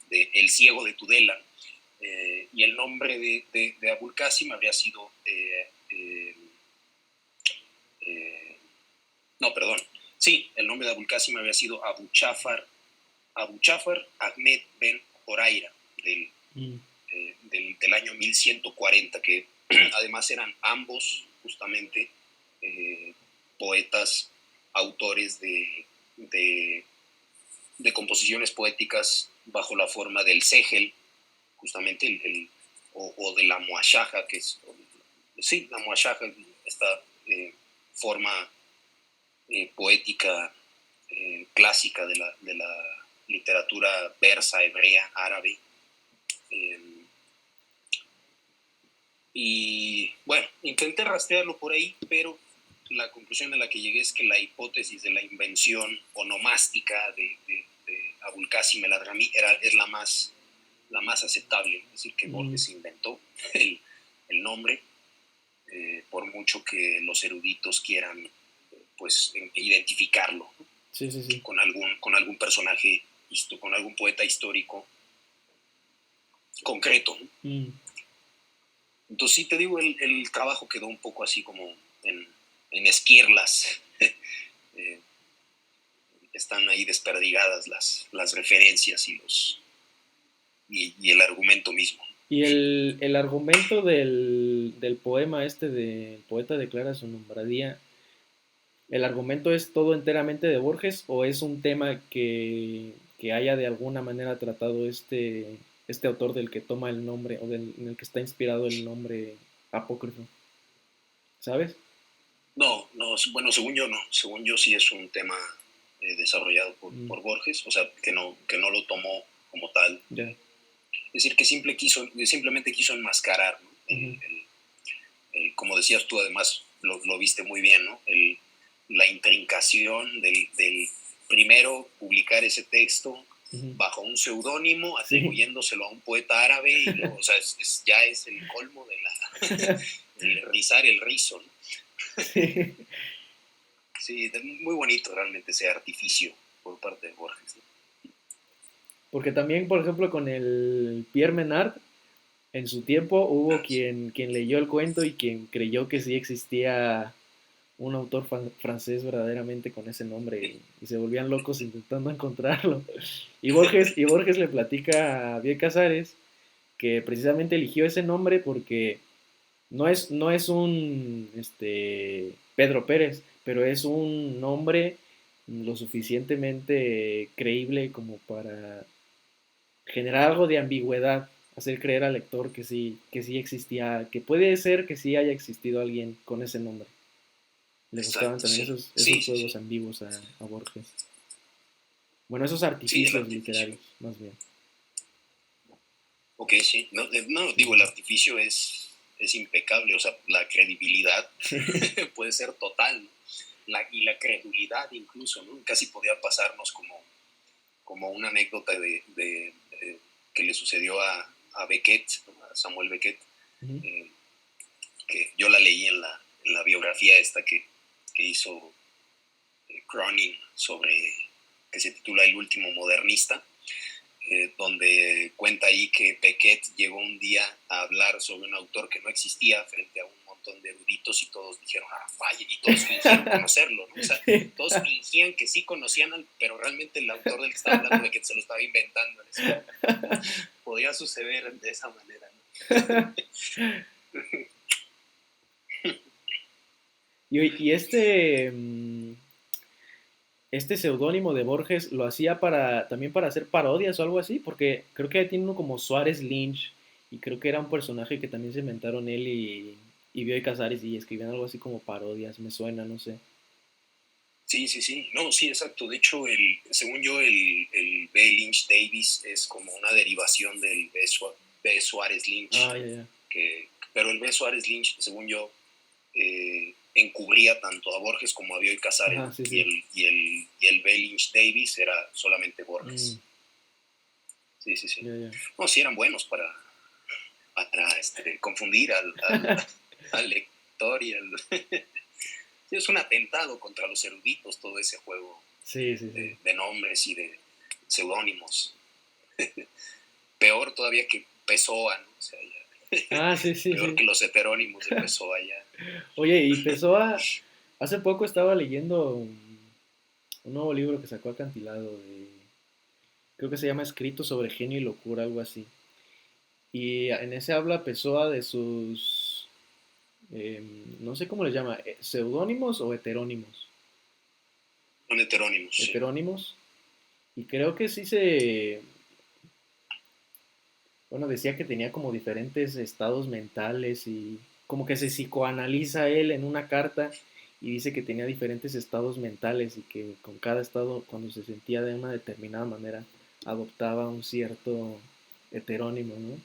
el ciego de Tudela, y el nombre de Abul Qasim habría sido el nombre de Abul Qasim había sido Abu Jafar Ahmed Ben Horaira, del año 1140, que además eran ambos justamente poetas, autores de composiciones poéticas bajo la forma del segel, justamente o de la muashaja, que es, sí, la muashaja, esta forma poética clásica de la literatura persa, hebrea, árabe. Y bueno, intenté rastrearlo por ahí, pero la conclusión a la que llegué es que la hipótesis de la invención onomástica de Abul Qasim el Hadrami es la más aceptable, es decir, que Borges inventó el nombre, por mucho que los eruditos quieran pues identificarlo, ¿no? Sí, sí, sí. Con algún personaje, con algún poeta histórico concreto, ¿no? Entonces sí te digo, el trabajo quedó un poco así como en esquirlas. Están ahí desperdigadas las referencias y el argumento mismo. Y el argumento del poema este del poeta declara su nombradía, ¿el argumento es todo enteramente de Borges o es un tema que haya de alguna manera tratado este autor del que toma el nombre o en el que está inspirado el nombre apócrifo? ¿Sabes? No, bueno, según yo no. Según yo sí es un tema desarrollado por Borges, o sea, que no lo tomó como tal. Yeah. Es decir, que simplemente quiso enmascarar, ¿no? Como decías tú, además lo viste muy bien, ¿no? La intrincación del primero publicar ese texto bajo un seudónimo, atribuyéndoselo a un poeta árabe, y luego, o sea, ya es el colmo de rizar el rizo, ¿no? Sí. Sí, muy bonito realmente ese artificio por parte de Borges, ¿no? Porque también, por ejemplo, con el Pierre Menard, en su tiempo hubo quien leyó el cuento y quien creyó que sí existía un autor francés verdaderamente con ese nombre y se volvían locos intentando encontrarlo. Y Borges le platica a Bioy Casares que precisamente eligió ese nombre porque no es un Pedro Pérez, pero es un nombre lo suficientemente creíble como para generar algo de ambigüedad, hacer creer al lector que sí existía, que puede ser que sí haya existido alguien con ese nombre. Le gustaban Exacto, también sí. esos Sí, sí, juegos sí. ambiguos a Borges. Bueno, esos Sí, el artificios artificio. literarios, más bien. Ok, sí. No, digo, el artificio es impecable, o sea, la credibilidad puede ser total, ¿no? Y la credulidad incluso, ¿no? Casi podía pasarnos como una anécdota que le sucedió a Beckett, ¿no? A Samuel Beckett, que yo la leí en la biografía esta que hizo Cronin que se titula El último modernista, donde cuenta ahí que Beckett llegó un día a hablar sobre un autor que no existía frente a un montón de eruditos y todos dijeron, vaya, y todos fingieron conocerlo, ¿no? O sea, todos fingían que sí conocían, pero realmente el autor del que estaba hablando Beckett se lo estaba inventando. Podía suceder de esa manera, ¿no? Y este seudónimo de Borges lo hacía también para hacer parodias o algo así, porque creo que tiene uno como Suárez Lynch, y creo que era un personaje que también se inventaron él y Bioy Casares y escribían algo así como parodias, me suena, no sé. Sí, sí, sí. No, sí, exacto. De hecho, según yo, el B. Lynch Davis es como una derivación del B. Suárez Lynch. Ah, ya, ya. Pero el B. Suárez Lynch, según yo, encubría tanto a Borges como a Bioy Casares. Ajá, sí, Y sí. el B. Lynch Davis era solamente Borges. Sí, sí, sí. Ya, ya. No, sí eran buenos para confundir al lector y al... Es un atentado contra los eruditos todo ese juego Sí, sí, sí. de nombres y de seudónimos. Peor todavía que Pessoa, ¿no? O sea, Ah, sí, sí, peor sí. que los heterónimos de Pessoa ya. Oye, y Pessoa, hace poco estaba leyendo un nuevo libro que sacó Acantilado creo que se llama Escrito sobre genio y locura, algo así. Y en ese habla Pessoa de sus, no sé cómo les llama, seudónimos o heterónimos. Son heterónimos, sí. Heterónimos. Y creo que bueno, decía que tenía como diferentes estados mentales y como que se psicoanaliza él en una carta y dice que tenía diferentes estados mentales y que con cada estado, cuando se sentía de una determinada manera, adoptaba un cierto heterónimo, ¿no?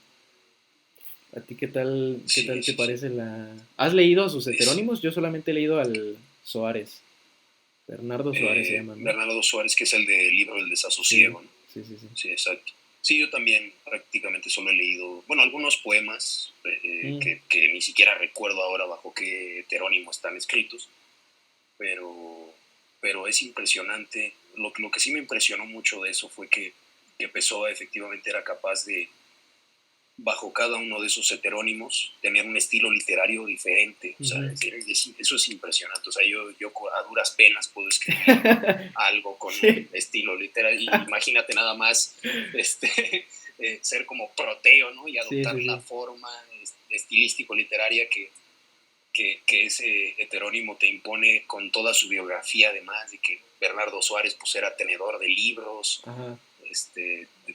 ¿A ti qué tal Sí, te sí, sí. parece la... ¿Has leído a sus Es, heterónimos? Yo solamente he leído al Suárez. Bernardo Suárez se llama, ¿no? Bernardo Suárez, que es el del libro El Sí, desasosiego, ¿no? sí, sí, sí. Sí, exacto. Sí, yo también prácticamente solo he leído, bueno, algunos poemas Mm, que ni siquiera recuerdo ahora bajo qué heterónimo están escritos, pero, pero es impresionante. Lo que sí me impresionó mucho de eso fue que Pessoa efectivamente era capaz de, bajo cada uno de esos heterónimos, tener un estilo literario diferente. O sea, ujú. eso es impresionante. O sea, yo a duras penas puedo escribir algo con un Sí, estilo literario. Y imagínate nada más ser como Proteo, ¿no? Y sí, adoptar sí, la sí. forma estilístico-literaria que ese heterónimo te impone con toda su biografía, además de que Bernardo Suárez pues, era tenedor de libros, Ajá.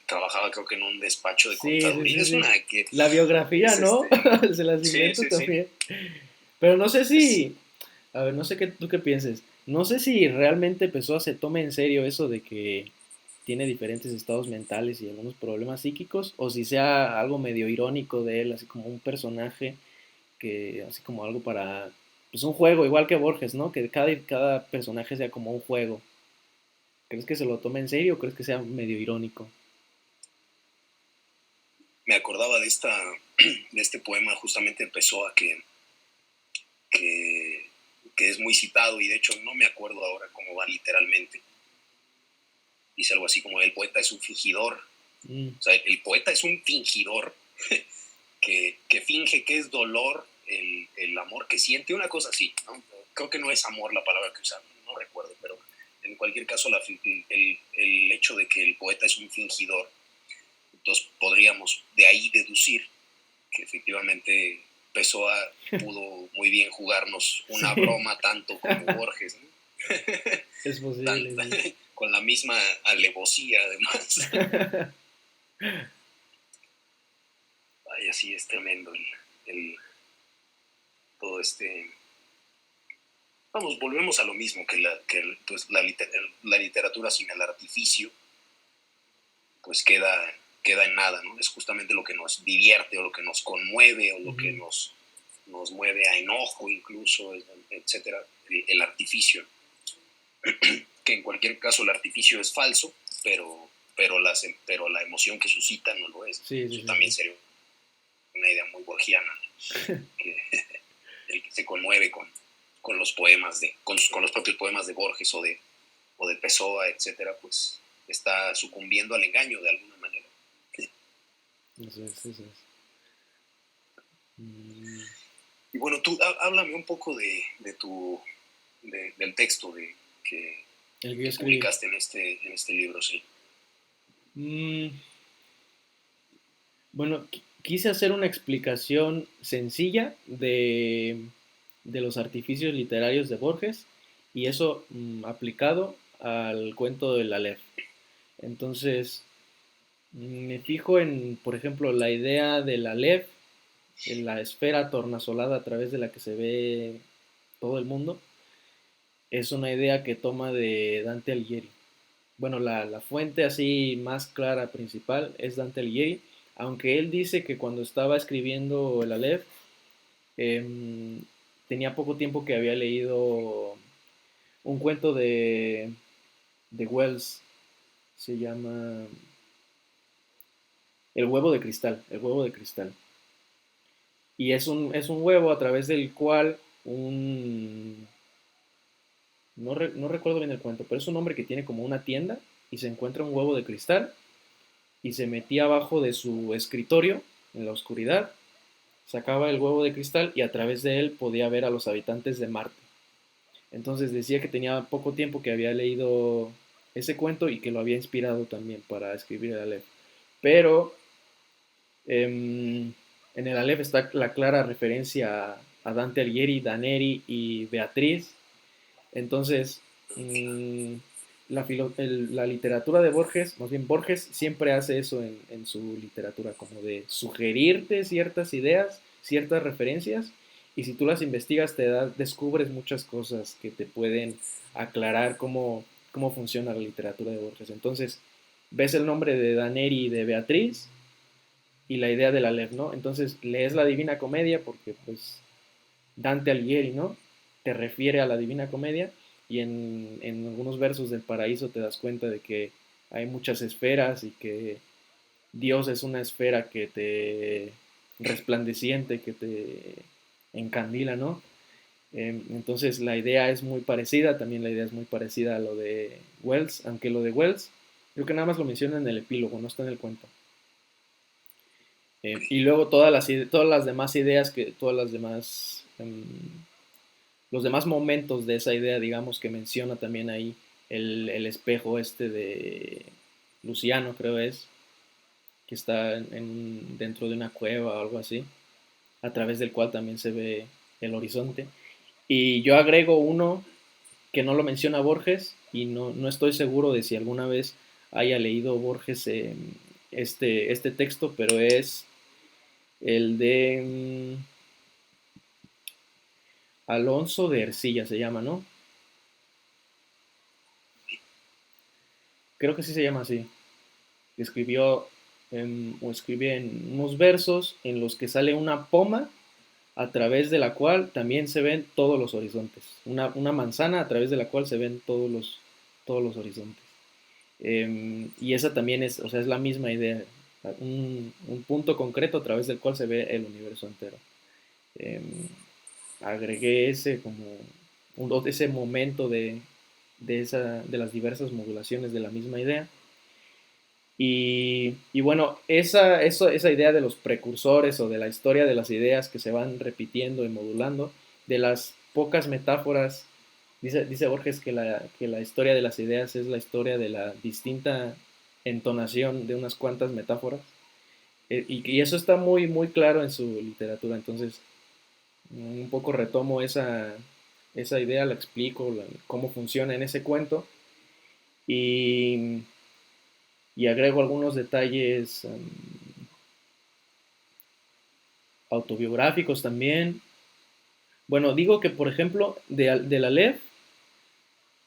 trabajaba creo que en un despacho de Sí, sí, contaduría. sí, Es sí. una que La biografía, es ¿no? Se las sí, inventa sí, sí. también. Pero no sé Es, si, a ver, no sé tú qué pienses. No sé si realmente Pessoa se tome en serio eso de que tiene diferentes estados mentales y algunos problemas psíquicos, o si sea algo medio irónico de él, así como un personaje que, así como algo para, pues un juego, igual que Borges, ¿no? Que cada personaje sea como un juego. ¿Crees que se lo tome en serio o crees que sea medio irónico? me acordaba de este poema justamente empezó a que, que es muy citado y de hecho no me acuerdo ahora cómo va literalmente. Dice algo así como el poeta es un fingidor. Mm, O sea, el poeta es un fingidor que finge que es dolor el amor que siente, una cosa así, ¿no? Creo que no es amor la palabra que usan, no recuerdo, pero en cualquier caso el hecho de que el poeta es un fingidor, entonces podríamos de ahí deducir que efectivamente Pessoa pudo muy bien jugarnos una sí, broma tanto como Borges, ¿no? es Tan, posible, sí. con la misma alevosía además. Ay, así es tremendo el, todo vamos, volvemos a lo mismo pues, la literatura sin el artificio, pues queda en nada, ¿no? Es justamente lo que nos divierte o lo que nos conmueve o lo que Ujú. nos mueve a enojo incluso, etcétera, el artificio, que en cualquier caso el artificio es falso, pero la emoción que suscita no lo es. Sí, sí, Eso sí, también sí. sería una idea muy borgiana, que el que se conmueve con los poemas con los propios poemas de Borges o de Pessoa, etcétera, pues está sucumbiendo al engaño de alguna manera. Eso es, eso es. Mm, Y bueno, tú háblame un poco del texto el que yo que escribí. publicaste en este libro, sí. Mm, bueno, quise hacer una explicación sencilla de los artificios literarios de Borges y eso aplicado al cuento del Aleph. Entonces, me fijo en, por ejemplo, la idea del Aleph, en la esfera tornasolada a través de la que se ve todo el mundo, es una idea que toma de Dante Alighieri. Bueno, la fuente así más clara principal es Dante Alighieri, aunque él dice que cuando estaba escribiendo el Aleph em, tenía poco tiempo que había leído un cuento de Wells, se llama El huevo de cristal, el huevo de cristal. Y es un huevo a través del cual no recuerdo bien el cuento, pero es un hombre que tiene como una tienda y se encuentra un huevo de cristal y se metía abajo de su escritorio en la oscuridad, sacaba el huevo de cristal y a través de él podía ver a los habitantes de Marte. Entonces decía que tenía poco tiempo que había leído ese cuento y que lo había inspirado también para escribir el Aleph. Pero en el Aleph está la clara referencia a Dante Alighieri, Daneri y Beatriz. Entonces, la literatura de Borges, más bien Borges siempre hace eso en su literatura, como de sugerirte ciertas ideas, ciertas referencias, y si tú las investigas descubres muchas cosas que te pueden aclarar cómo funciona la literatura de Borges. Entonces, ves el nombre de Daneri y de Beatriz, y la idea del Aleph, ¿no? Entonces lees la Divina Comedia porque pues Dante Alighieri, ¿no? Te refiere a la Divina Comedia y en algunos versos del Paraíso te das cuenta de que hay muchas esferas y que Dios es una esfera que te resplandeciente, que te encandila, ¿no? Entonces la idea es muy parecida, también la idea es muy parecida a lo de Wells, aunque lo de Wells creo que nada más lo menciona en el epílogo, no está en el cuento. Y luego todas las demás ideas, todas las demás, los demás momentos de esa idea, digamos, que menciona también ahí el espejo este de Luciano, creo es, que está dentro de una cueva o algo así, a través del cual también se ve el horizonte. Y yo agrego uno que no lo menciona Borges y no estoy seguro de si alguna vez haya leído Borges este texto, pero es el de Alonso de Ercilla, se llama, ¿no? Creo que sí se llama así. Escribió o escribe en unos versos en los que sale una poma a través de la cual también se ven todos los horizontes. Una manzana a través de la cual se ven todos los horizontes. Y esa también es, o sea, es la misma idea. Un punto concreto a través del cual se ve el universo entero. Eh, Agregué ese como ese momento de las diversas modulaciones de la misma idea. Y bueno, esa idea de los precursores o de la historia de las ideas que se van repitiendo y modulando, de las pocas metáforas, dice Borges que la historia de las ideas es la historia de la distinta entonación de unas cuantas metáforas, y eso está muy, muy claro en su literatura. Entonces un poco retomo esa idea, la explico, cómo funciona en ese cuento, y, y agrego algunos detalles autobiográficos también. Bueno, digo que, por ejemplo, de la Aleph,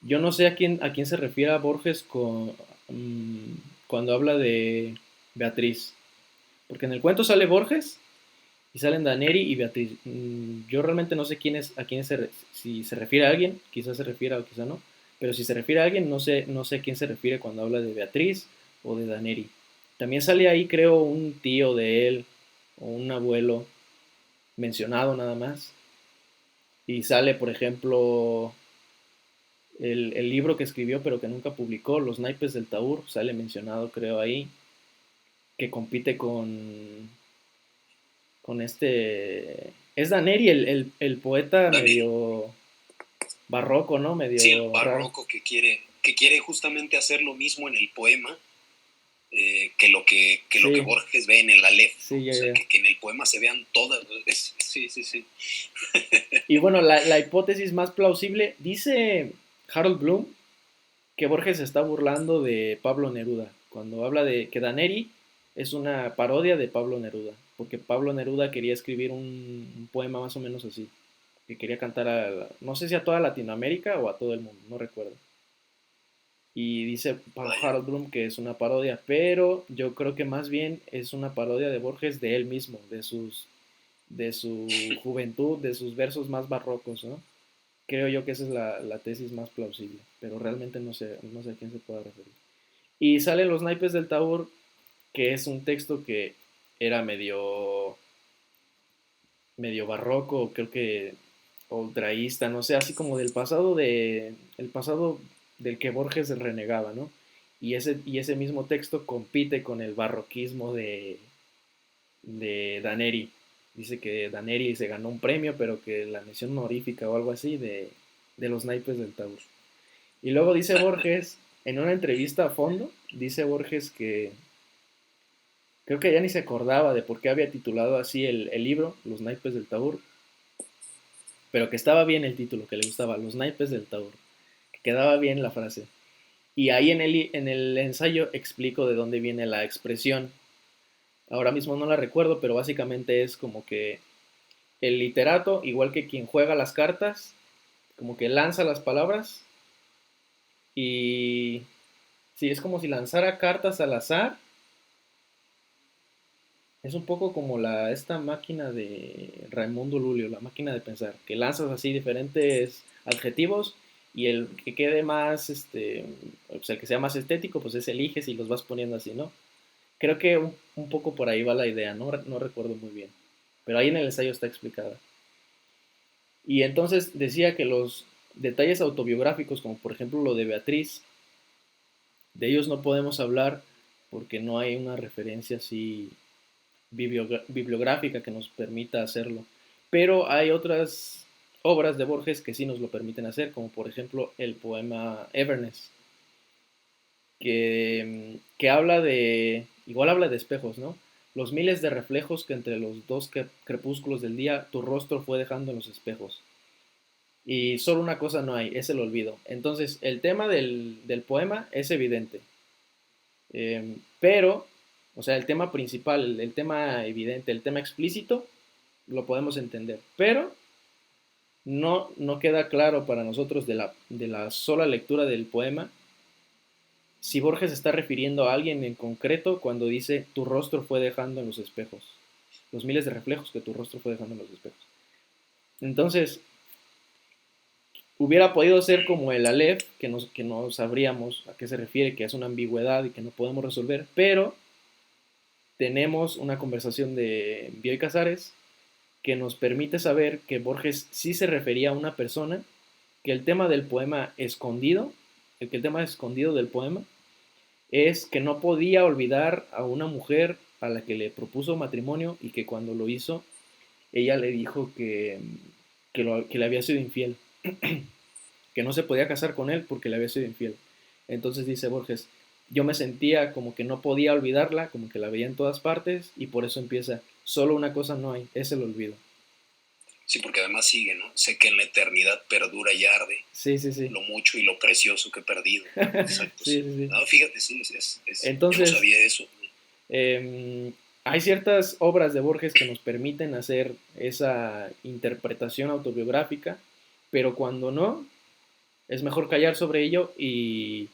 yo no sé a quién se refiere a Borges cuando habla de Beatriz. Porque en el cuento sale Borges y salen Daneri y Beatriz. Yo realmente no sé a quién si se refiere a alguien, quizás se refiere o quizás no. Pero si se refiere a alguien, no sé a quién se refiere cuando habla de Beatriz o de Daneri. También sale ahí, creo, un tío de él o un abuelo mencionado nada más. Y sale, por ejemplo, el libro que escribió pero que nunca publicó, Los naipes del Taur, sale mencionado creo ahí, que compite con este... Es Daneri, el poeta Daniel. medio barroco, ¿no? Sí, el Medio raro. barroco que quiere justamente hacer lo mismo en el poema que lo que Sí, Borges ve en el Aleph, ¿no? sí, O ya, sea, ya. que en el poema se vean todas. Sí, sí, sí. Y bueno, la hipótesis más plausible, dice Harold Bloom que Borges se está burlando de Pablo Neruda, cuando habla de que Daneri es una parodia de Pablo Neruda, porque Pablo Neruda quería escribir un poema más o menos así, que quería cantar no sé si a toda Latinoamérica o a todo el mundo, no recuerdo. Y dice Vaya. Harold Bloom que es una parodia, pero yo creo que más bien es una parodia de Borges de él mismo, de su juventud, de sus versos más barrocos, ¿no? Creo yo que esa es la tesis más plausible, pero realmente no sé a quién se pueda referir. Y salen los naipes del Taur, que es un texto que era medio barroco, creo que ultraísta, no sé, así como el pasado del que Borges renegaba, ¿no? Y ese mismo texto compite con el barroquismo de Daneri. Dice que Daneri se ganó un premio, pero que la mención honorífica o algo así de los naipes del Taur. Y luego dice Borges, en una entrevista a fondo, dice Borges que creo que ya ni se acordaba de por qué había titulado así el libro, Los naipes del Taur, pero que estaba bien el título, que le gustaba, Los naipes del Taur, que quedaba bien la frase. Y ahí en el ensayo explico de dónde viene la expresión. Ahora mismo no la recuerdo, pero básicamente es como que el literato, igual que quien juega las cartas, como que lanza las palabras y sí, es como si lanzara cartas al azar Es un poco como esta máquina de Raimundo Lulio, la máquina de pensar, que lanzas así diferentes adjetivos y el que quede más, el que sea más estético, pues ese eliges y los vas poniendo así, ¿no? Creo que un poco por ahí va la idea, no recuerdo muy bien, pero ahí en el ensayo está explicada. Y entonces decía que los detalles autobiográficos, como por ejemplo lo de Beatriz, de ellos no podemos hablar porque no hay una referencia así bibliográfica que nos permita hacerlo. Pero hay otras obras de Borges que sí nos lo permiten hacer, como por ejemplo el poema Everness, que habla igual habla de espejos, ¿no? Los miles de reflejos que entre los dos crepúsculos del día tu rostro fue dejando en los espejos. Y solo una cosa no hay, es el olvido. Entonces, el tema del poema es evidente. Pero, o sea, el tema principal, el tema evidente, el tema explícito, lo podemos entender. Pero no queda claro para nosotros de la sola lectura del poema si Borges está refiriendo a alguien en concreto cuando dice tu rostro fue dejando en los espejos. Los miles de reflejos que tu rostro fue dejando en los espejos. Entonces, hubiera podido ser como el Aleph, que no sabríamos a qué se refiere, que es una ambigüedad y que no podemos resolver, pero tenemos una conversación de Bioy Casares que nos permite saber que Borges sí se refería a una persona, que el tema del poema escondido, que el tema escondido del poema es que no podía olvidar a una mujer a la que le propuso matrimonio y que cuando lo hizo, ella le dijo que le había sido infiel, que no se podía casar con él porque le había sido infiel. Entonces dice Borges, yo me sentía como que no podía olvidarla, como que la veía en todas partes y por eso empieza, solo una cosa no hay, es el olvido. Sí, porque además sigue, ¿no? Sé que en la eternidad perdura y arde Sí, sí, sí. lo mucho y lo precioso que he perdido. Exacto, Sí, sí. sí, sí. No, fíjate, sí, yo no Entonces, sabía eso. hay ciertas obras de Borges que nos permiten hacer esa interpretación autobiográfica, pero cuando no, es mejor callar sobre ello y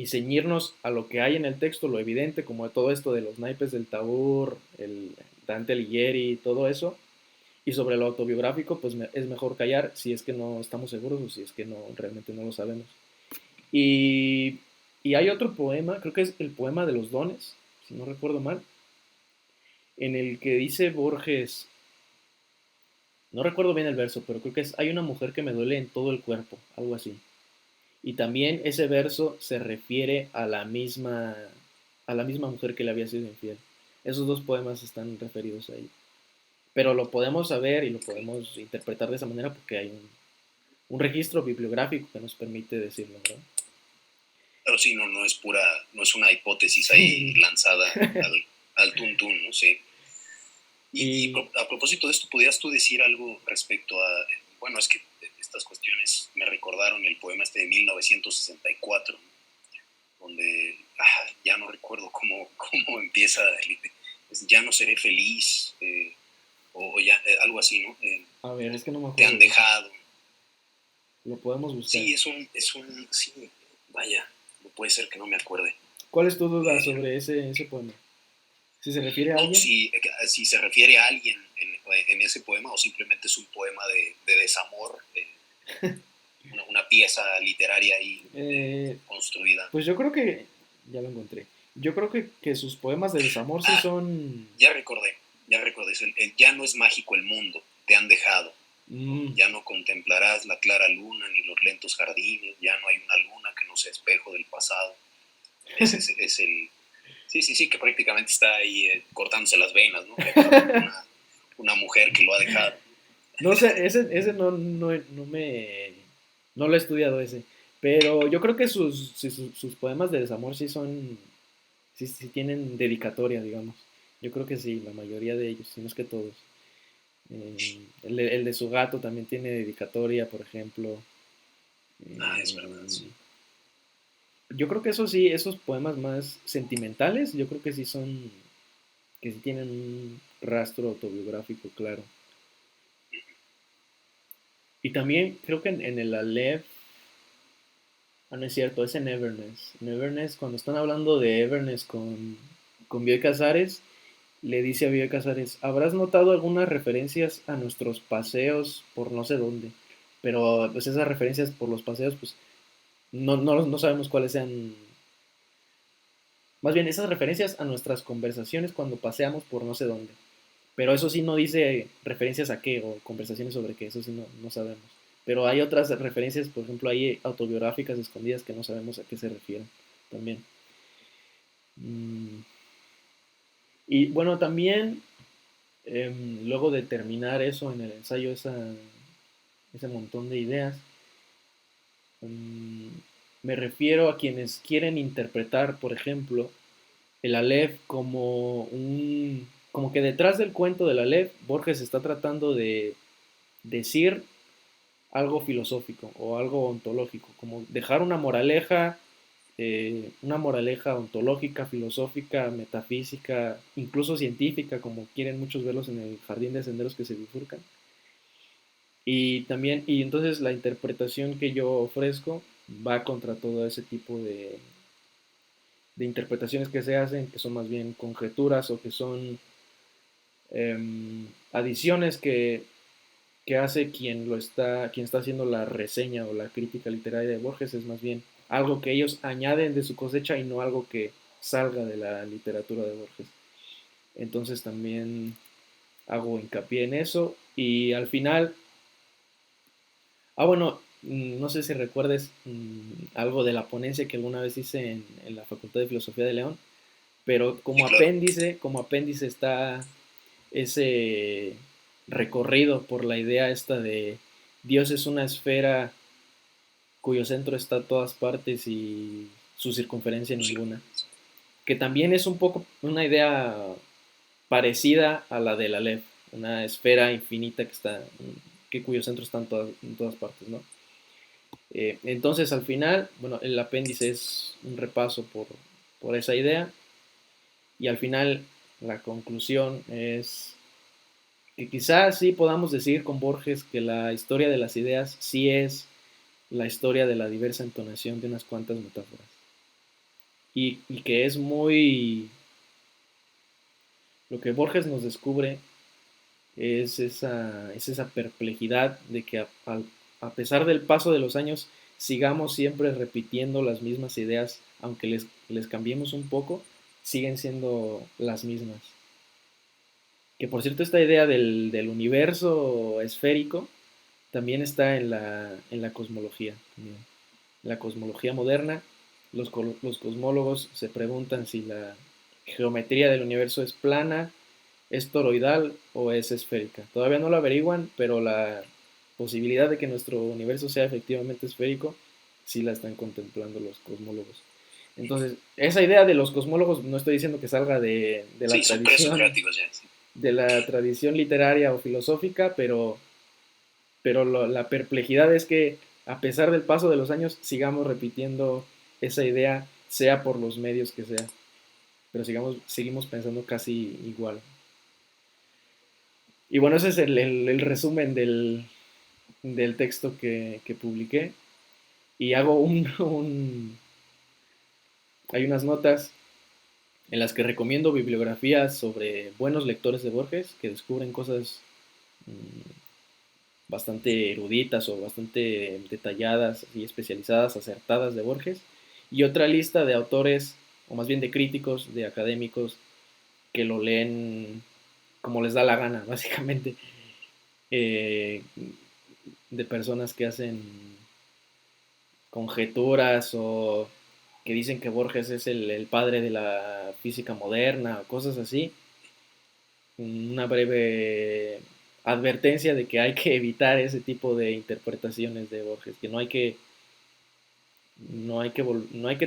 ceñirnos a lo que hay en el texto, lo evidente, como todo esto de los naipes del Tabur, el Dante Alighieri, todo eso, y sobre lo autobiográfico, pues es mejor callar si es que no estamos seguros o si es que no realmente no lo sabemos. Y, y hay otro poema, creo que es el poema de los dones, si no recuerdo mal, en el que dice Borges, no recuerdo bien el verso, pero creo que hay una mujer que me duele en todo el cuerpo, algo así. Y también ese verso se refiere a la misma mujer que le había sido infiel. Esos dos poemas están referidos ahí. Pero lo podemos saber y lo podemos interpretar de esa manera porque hay un registro bibliográfico que nos permite decirlo, ¿verdad? Pero sí, no es pura, no es una hipótesis ahí Sí. lanzada al tuntún, ¿no? Sí. Y Y a propósito de esto, ¿podrías tú decir algo respecto a, bueno, es que estas cuestiones me recordaron el poema este de 1964, donde ya no recuerdo cómo empieza, ya no seré feliz, o ya, algo así, ¿no? a ver, es que no me Te acuerdo han de eso. dejado. Lo podemos buscar. Sí, sí, vaya, no puede ser que no me acuerde. ¿Cuál es tu duda Eh, sobre ese poema? ¿Si se refiere a no, alguien? si se refiere a alguien en ese poema o simplemente es un poema de desamor, una pieza literaria ahí Eh, construida. pues yo creo que, ya lo encontré. Yo creo que sus poemas de desamor sí Ah, son... ya recordé, ya recordé. Ya no es mágico el mundo, te han dejado. Mm, Ya no contemplarás la clara luna ni los lentos jardines, ya no hay una luna que no sea espejo del pasado. Ese es el... Sí, sí, sí, que prácticamente está ahí cortándose las venas, ¿no? Por una mujer que lo ha dejado. no sé, ese no lo he estudiado ese. Pero yo creo que sus poemas de desamor sí son, sí tienen dedicatoria, digamos. Yo creo que sí, la mayoría de ellos, si no es que todos. El de su gato también tiene dedicatoria, por ejemplo. Es verdad, Eh, sí. yo creo que eso sí, esos poemas más sentimentales, yo creo que sí tienen un rastro autobiográfico, claro. Y también creo que en el Aleph, no es cierto, es en Everness. En Everness, cuando están hablando de Everness con Bioy Casares, le dice a Bioy Casares, ¿habrás notado algunas referencias a nuestros paseos por no sé dónde? Pero pues esas referencias por los paseos, pues no sabemos cuáles sean. Más bien, esas referencias a nuestras conversaciones cuando paseamos por no sé dónde. Pero eso sí no dice referencias a qué o conversaciones sobre qué, eso sí no sabemos. Pero hay otras referencias, por ejemplo, hay autobiográficas escondidas que no sabemos a qué se refieren también. Mm, y bueno, también, luego de terminar eso en el ensayo, ese montón de ideas, mm, me refiero a quienes quieren interpretar, por ejemplo, el Aleph como que detrás del cuento del Aleph, Borges está tratando de decir algo filosófico o algo ontológico, como dejar una moraleja ontológica, filosófica, metafísica, incluso científica, como quieren muchos verlos en el jardín de senderos que se bifurcan. Y también, y entonces la interpretación que yo ofrezco va contra todo ese tipo de interpretaciones que se hacen, que son más bien conjeturas o que son adiciones que hace quien está haciendo la reseña o la crítica literaria de Borges, es más bien algo que ellos añaden de su cosecha y no algo que salga de la literatura de Borges. Entonces también hago hincapié en eso y al final, bueno, no sé si recuerdes algo de la ponencia que alguna vez hice en la Facultad de Filosofía de León, pero Sí, claro. como apéndice está ese recorrido por la idea esta de Dios es una esfera cuyo centro está a todas partes y su circunferencia Sí, ninguna, que también es un poco una idea parecida a la del Aleph, una esfera infinita que cuyo centro está en todas partes, ¿no? Entonces al final, bueno, el apéndice es un repaso por esa idea y al final la conclusión es que quizás sí podamos decir con Borges que la historia de las ideas sí es la historia de la diversa entonación de unas cuantas metáforas. Y que es muy... Lo que Borges nos descubre es esa perplejidad de que a pesar del paso de los años sigamos siempre repitiendo las mismas ideas, aunque les cambiemos un poco, siguen siendo las mismas. Que por cierto, esta idea del universo esférico también está en la cosmología. En la cosmología moderna, los cosmólogos se preguntan si la geometría del universo es plana, es toroidal o es esférica. Todavía no lo averiguan, pero la posibilidad de que nuestro universo sea efectivamente esférico sí la están contemplando los cosmólogos. Entonces, esa idea de los cosmólogos no estoy diciendo que salga sí, son presocráticos ya. Sí. de la tradición literaria o filosófica, pero la perplejidad es que a pesar del paso de los años sigamos repitiendo esa idea, sea por los medios que sea, pero seguimos pensando casi igual. Y bueno, ese es el resumen del texto que publiqué. Y hago hay unas notas en las que recomiendo bibliografías sobre buenos lectores de Borges que descubren cosas mmm, bastante eruditas o bastante detalladas y especializadas, acertadas de Borges, y otra lista de autores, o más bien de críticos, de académicos, que lo leen como les da la gana, básicamente, eh, de personas que hacen conjeturas o que dicen que Borges es el padre de la física moderna o cosas así. Una breve advertencia de que hay que evitar ese tipo de interpretaciones de Borges, que no hay que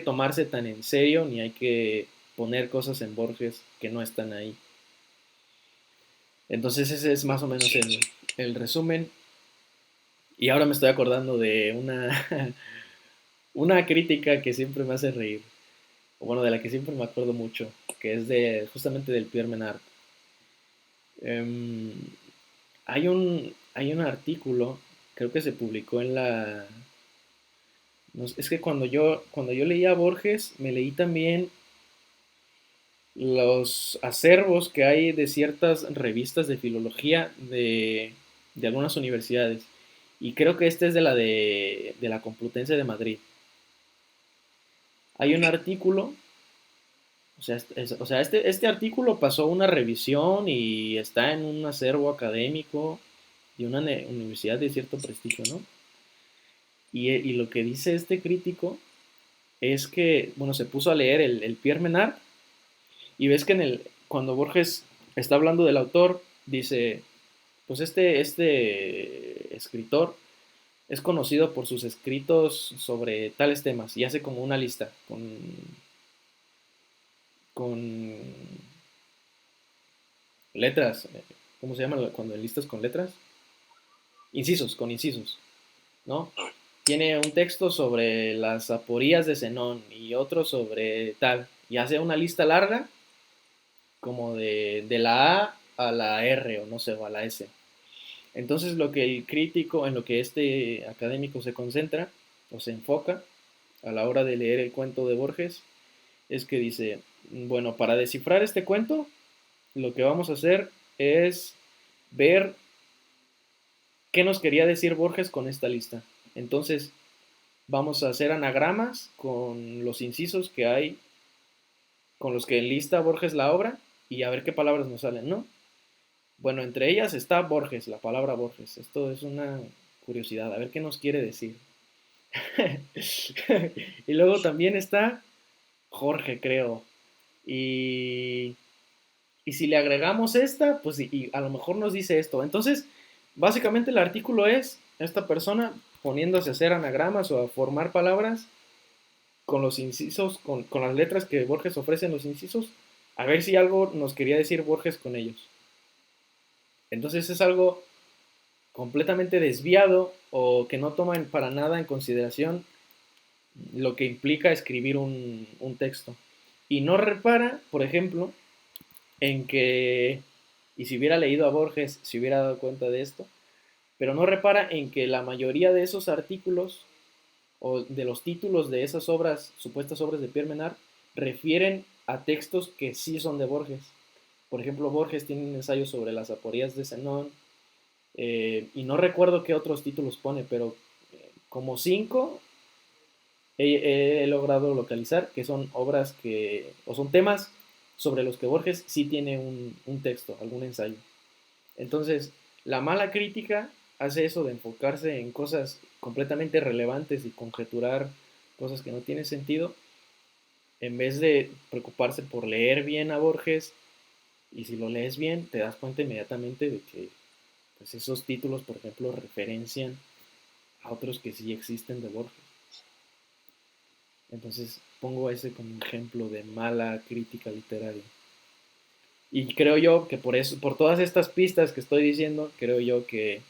tomarse tan en serio ni hay que poner cosas en Borges que no están ahí. Entonces ese es más o menos Sí, sí. el resumen. Y ahora me estoy acordando de una crítica que siempre me hace reír, o bueno, de la que siempre me acuerdo mucho, que es justamente del Pierre Menard. Um, hay un artículo, creo que se publicó no sé, es que cuando yo leía a Borges, me leí también los acervos que hay de ciertas revistas de filología de algunas universidades. Y creo que este es de la Complutense de Madrid. Hay un Ok. artículo, o sea, este artículo pasó una revisión y está en un acervo académico de una universidad de cierto prestigio, ¿no? Y lo que dice este crítico es que, bueno, se puso a leer el Pierre Menard y ves que cuando Borges está hablando del autor, dice, pues este escritor es conocido por sus escritos sobre tales temas y hace como una lista con letras, ¿cómo se llama cuando listas con letras? Incisos, con incisos, ¿no? Ah, Tiene un texto sobre las aporías de Zenón y otro sobre tal, y hace una lista larga como de la A a la R o no sé, o a la S. Entonces lo que el crítico, en lo que este académico se concentra o se enfoca a la hora de leer el cuento de Borges es que dice, bueno, para descifrar este cuento, lo que vamos a hacer es ver qué nos quería decir Borges con esta lista. Entonces, vamos a hacer anagramas con los incisos que hay, con los que enlista Borges la obra y a ver qué palabras nos salen, ¿no? Bueno, entre ellas está Borges, la palabra Borges. Esto es una curiosidad, a ver qué nos quiere decir. Y luego también está Jorge, creo. Y, y si le agregamos esta, pues y a lo mejor nos dice esto. Entonces, básicamente el artículo es esta persona poniéndose a hacer anagramas o a formar palabras con los incisos, con las letras que Borges ofrece en los incisos, a ver si algo nos quería decir Borges con ellos. Entonces es algo completamente desviado o que no toma para nada en consideración lo que implica escribir un texto. Y no repara, por ejemplo, en que, y si hubiera leído a Borges, se hubiera dado cuenta de esto, pero no repara en que la mayoría de esos artículos o de los títulos de esas obras, supuestas obras de Pierre Menard, refieren a textos que sí son de Borges. Por ejemplo, Borges tiene un ensayo sobre las aporías de Zenón, y no recuerdo qué otros títulos pone, pero como cinco he logrado localizar que son obras que, o son temas sobre los que Borges sí tiene un texto, algún ensayo. Entonces, la mala crítica hace eso de enfocarse en cosas completamente relevantes y conjeturar cosas que no tienen sentido, en vez de preocuparse por leer bien a Borges, y si lo lees bien, te das cuenta inmediatamente de que pues, esos títulos, por ejemplo, referencian a otros que sí existen de Borges. Entonces, pongo ese como ejemplo de mala crítica literaria. Y creo yo que por eso, por todas estas pistas que estoy diciendo, creo yo que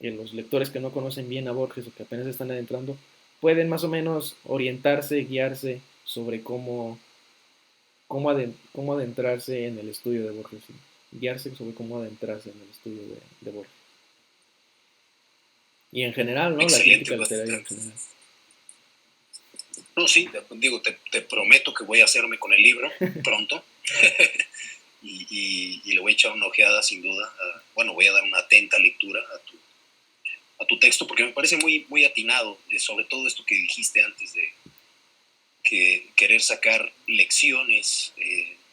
los lectores que no conocen bien a Borges o que apenas están adentrando pueden más o menos orientarse, guiarse sobre cómo adentrarse en el estudio de Borges, ¿sí? Guiarse sobre cómo adentrarse en el estudio de Borges. Y en general, ¿no? La excelente, crítica pues. literaria en general. No, sí, digo, te prometo que voy a hacerme con el libro pronto. Y le voy a echar una ojeada sin duda. Bueno, voy a dar una atenta lectura a tu texto porque me parece muy, muy atinado, sobre todo esto que dijiste antes de que querer sacar lecciones,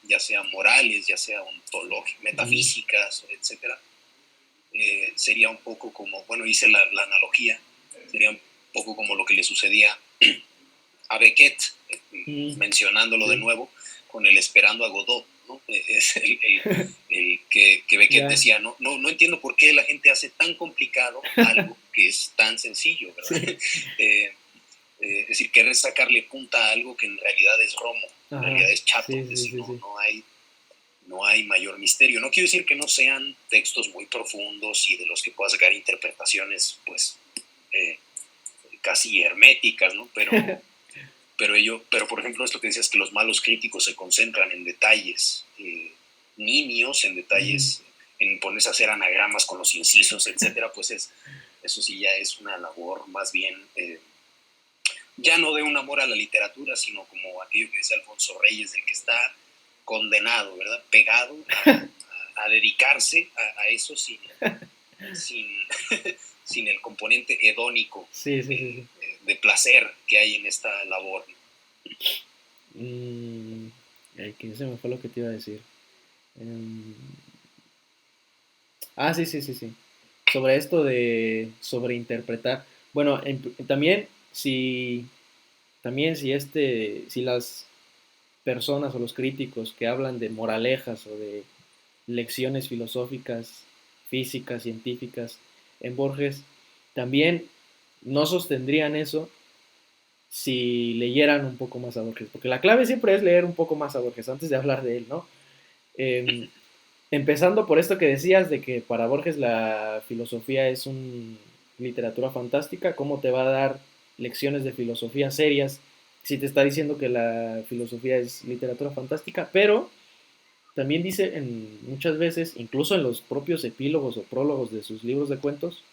ya sea morales, ya sea ontológicas, Mm, metafísicas, etcétera. Sería un poco como, bueno, hice la analogía, sería un poco como lo que le sucedía a Beckett, mm, mencionándolo de sí, nuevo, con el Esperando a Godot, ¿no? Es el que Beckett ya, decía, no entiendo por qué la gente hace tan complicado algo que es tan sencillo, ¿verdad? sí, Es decir, querer sacarle punta a algo que en realidad es romo, en ajá, realidad es chato, sí, es sí, decir, sí, sí. no hay mayor misterio. No quiero decir que no sean textos muy profundos y de los que puedas sacar interpretaciones, pues, eh, casi herméticas, ¿no? Pero por ejemplo, esto que decías que los malos críticos se concentran en detalles nimios, en Ujú. detalles, en ponerse a hacer anagramas con los incisos, etcétera, pues eso sí ya es una labor más bien, ya no de un amor a la literatura, sino como aquello que decía Alfonso Reyes, del que está condenado, ¿verdad? Pegado a dedicarse a eso sin, sin el componente hedónico Sí, sí, sí, sí. de placer que hay en esta labor. Que se me fue lo que te iba a decir. Em, sí, sí, sí, sí. Sobre esto de sobreinterpretar. Bueno, también si las personas o los críticos que hablan de moralejas o de lecciones filosóficas, físicas, científicas en Borges, también no sostendrían eso si leyeran un poco más a Borges, porque la clave siempre es leer un poco más a Borges antes de hablar de él, ¿no? Eh, Empezando por esto que decías de que para Borges la filosofía es una literatura fantástica, ¿cómo te va a dar lecciones de filosofía serias si te está diciendo que la filosofía es literatura fantástica? Pero también dice muchas veces, incluso en los propios epílogos o prólogos de sus libros de cuentos,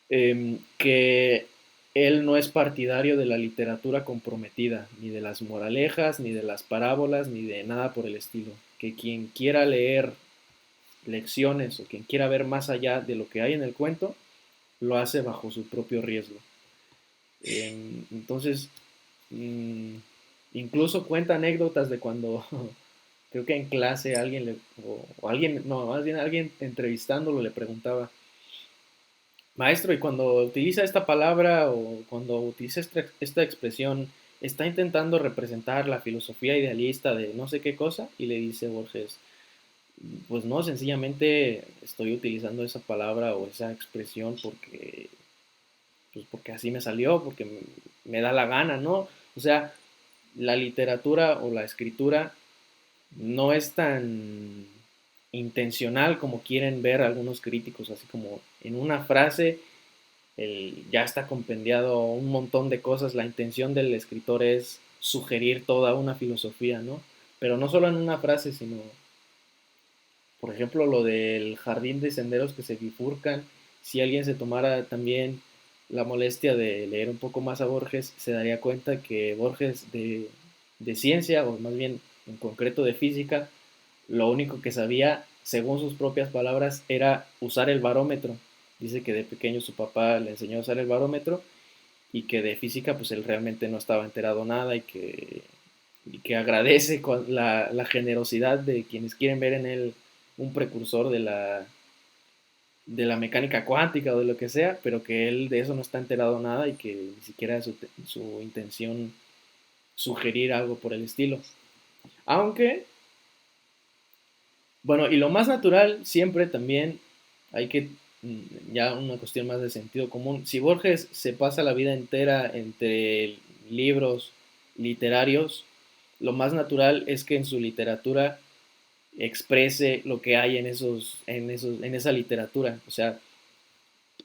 que él no es partidario de la literatura comprometida, ni de las moralejas, ni de las parábolas, ni de nada por el estilo. Que quien quiera leer lecciones o quien quiera ver más allá de lo que hay en el cuento, lo hace bajo su propio riesgo. Entonces, mm, incluso cuenta anécdotas de cuando creo que en clase alguien o alguien, no, más bien alguien entrevistándolo le preguntaba, maestro, y cuando utiliza esta palabra o cuando utiliza esta expresión, está intentando representar la filosofía idealista de no sé qué cosa, y le dice Borges, pues no, sencillamente estoy utilizando esa palabra o esa expresión porque así me salió, porque me da la gana, ¿no? O sea, la literatura o la escritura no es tan intencional como quieren ver algunos críticos, así como en una frase ya está compendiado un montón de cosas, la intención del escritor es sugerir toda una filosofía, ¿no? Pero no solo en una frase, sino, por ejemplo, lo del jardín de senderos que se bifurcan, si alguien se tomara también la molestia de leer un poco más a Borges, se daría cuenta que Borges de ciencia, o más bien en concreto de física, lo único que sabía, según sus propias palabras, era usar el barómetro. Dice que de pequeño su papá le enseñó a usar el barómetro y que de física pues él realmente no estaba enterado nada y que agradece la generosidad de quienes quieren ver en él un precursor de la mecánica cuántica o de lo que sea, pero que él de eso no está enterado nada y que ni siquiera es su intención sugerir algo por el estilo. Aunque bueno, y lo más natural siempre también hay que, ya una cuestión más de sentido común, si Borges se pasa la vida entera entre libros literarios, lo más natural es que en su literatura exprese lo que hay en esa literatura. O sea,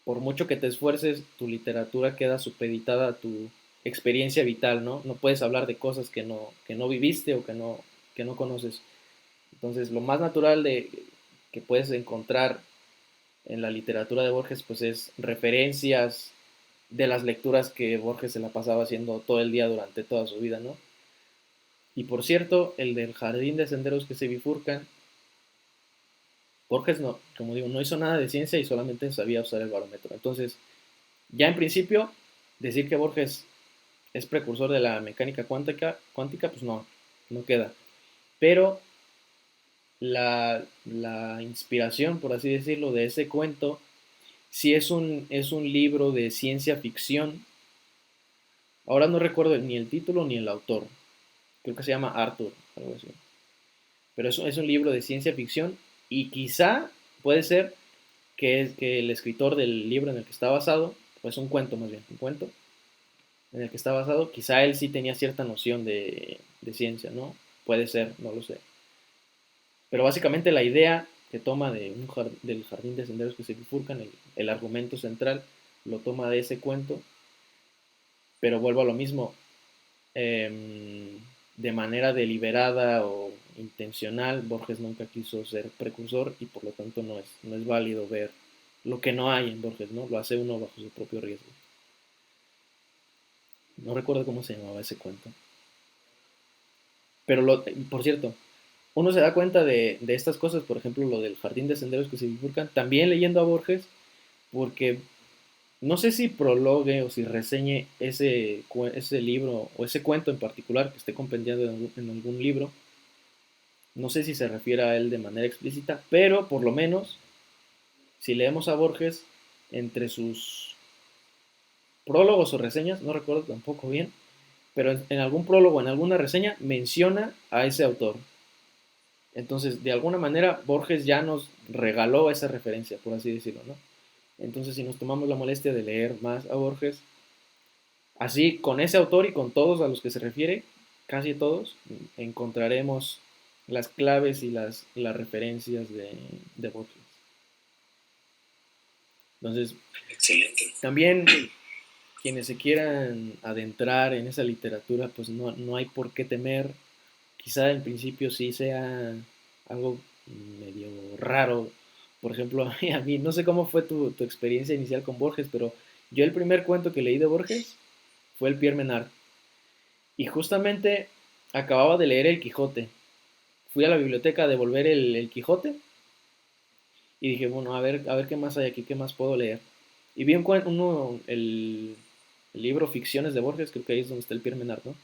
por mucho que te esfuerces, tu literatura queda supeditada a tu experiencia vital, ¿no? No puedes hablar de cosas que no viviste o que no conoces. Entonces, lo más natural que puedes encontrar en la literatura de Borges, pues es referencias de las lecturas que Borges se la pasaba haciendo todo el día durante toda su vida, ¿no? Y por cierto, el del jardín de senderos que se bifurcan, Borges no, como digo, no hizo nada de ciencia y solamente sabía usar el barómetro. Entonces, ya en principio, decir que Borges es precursor de la mecánica cuántica pues no queda. Pero la inspiración, por así decirlo, de ese cuento, si es un libro de ciencia ficción. Ahora no recuerdo ni el título ni el autor. Creo que se llama Arthur, algo así. Pero es un libro de ciencia ficción y quizá puede ser que el escritor del libro en el que está basado, pues un cuento más bien, un cuento en el que está basado, quizá él sí tenía cierta noción de ciencia, ¿no? Puede ser, no lo sé. Pero básicamente la idea que toma del jardín de senderos que se bifurcan, el argumento central, lo toma de ese cuento, pero vuelvo a lo mismo, de manera deliberada o intencional, Borges nunca quiso ser precursor y por lo tanto no es válido ver lo que no hay en Borges, ¿no? Lo hace uno bajo su propio riesgo. No recuerdo cómo se llamaba ese cuento. Por cierto, uno se da cuenta de estas cosas, por ejemplo, lo del jardín de senderos que se bifurcan, también leyendo a Borges, porque no sé si prologue o si reseñe ese libro o ese cuento en particular que esté compendiado en algún libro. No sé si se refiere a él de manera explícita, pero por lo menos, si leemos a Borges, entre sus prólogos o reseñas, no recuerdo tampoco bien, pero en algún prólogo, en alguna reseña, menciona a ese autor. Entonces, de alguna manera, Borges ya nos regaló esa referencia, por así decirlo, ¿no? Entonces, si nos tomamos la molestia de leer más a Borges, así con ese autor y con todos a los que se refiere, casi todos, encontraremos las claves y las referencias de Borges. Entonces, Excelente. también quienes se quieran adentrar en esa literatura, pues no hay por qué temer. Quizá en principio sí sea algo medio raro. Por ejemplo, a mí no sé cómo fue tu experiencia inicial con Borges, pero yo el primer cuento que leí de Borges fue el Pierre Menard. Y justamente acababa de leer El Quijote. Fui a la biblioteca a devolver el Quijote y dije, bueno, a ver qué más hay aquí, qué más puedo leer. Y vi el libro Ficciones de Borges, creo que ahí es donde está el Pierre Menard, ¿no?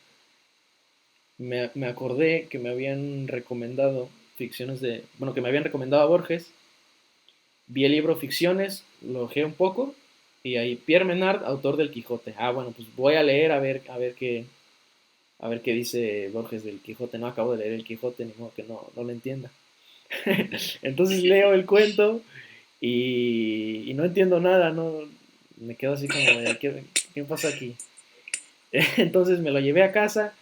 Me acordé que me habían recomendado bueno, que me habían recomendado a Borges. Vi el libro Ficciones, lo ojeé un poco y ahí Pierre Menard, autor del Quijote. Ah, bueno, pues voy a leer a ver qué dice Borges del Quijote. No acabo de leer el Quijote, ni modo que no lo entienda. Entonces leo el cuento y no entiendo nada, no me quedo así como de ¿qué pasa aquí? Entonces me lo llevé a casa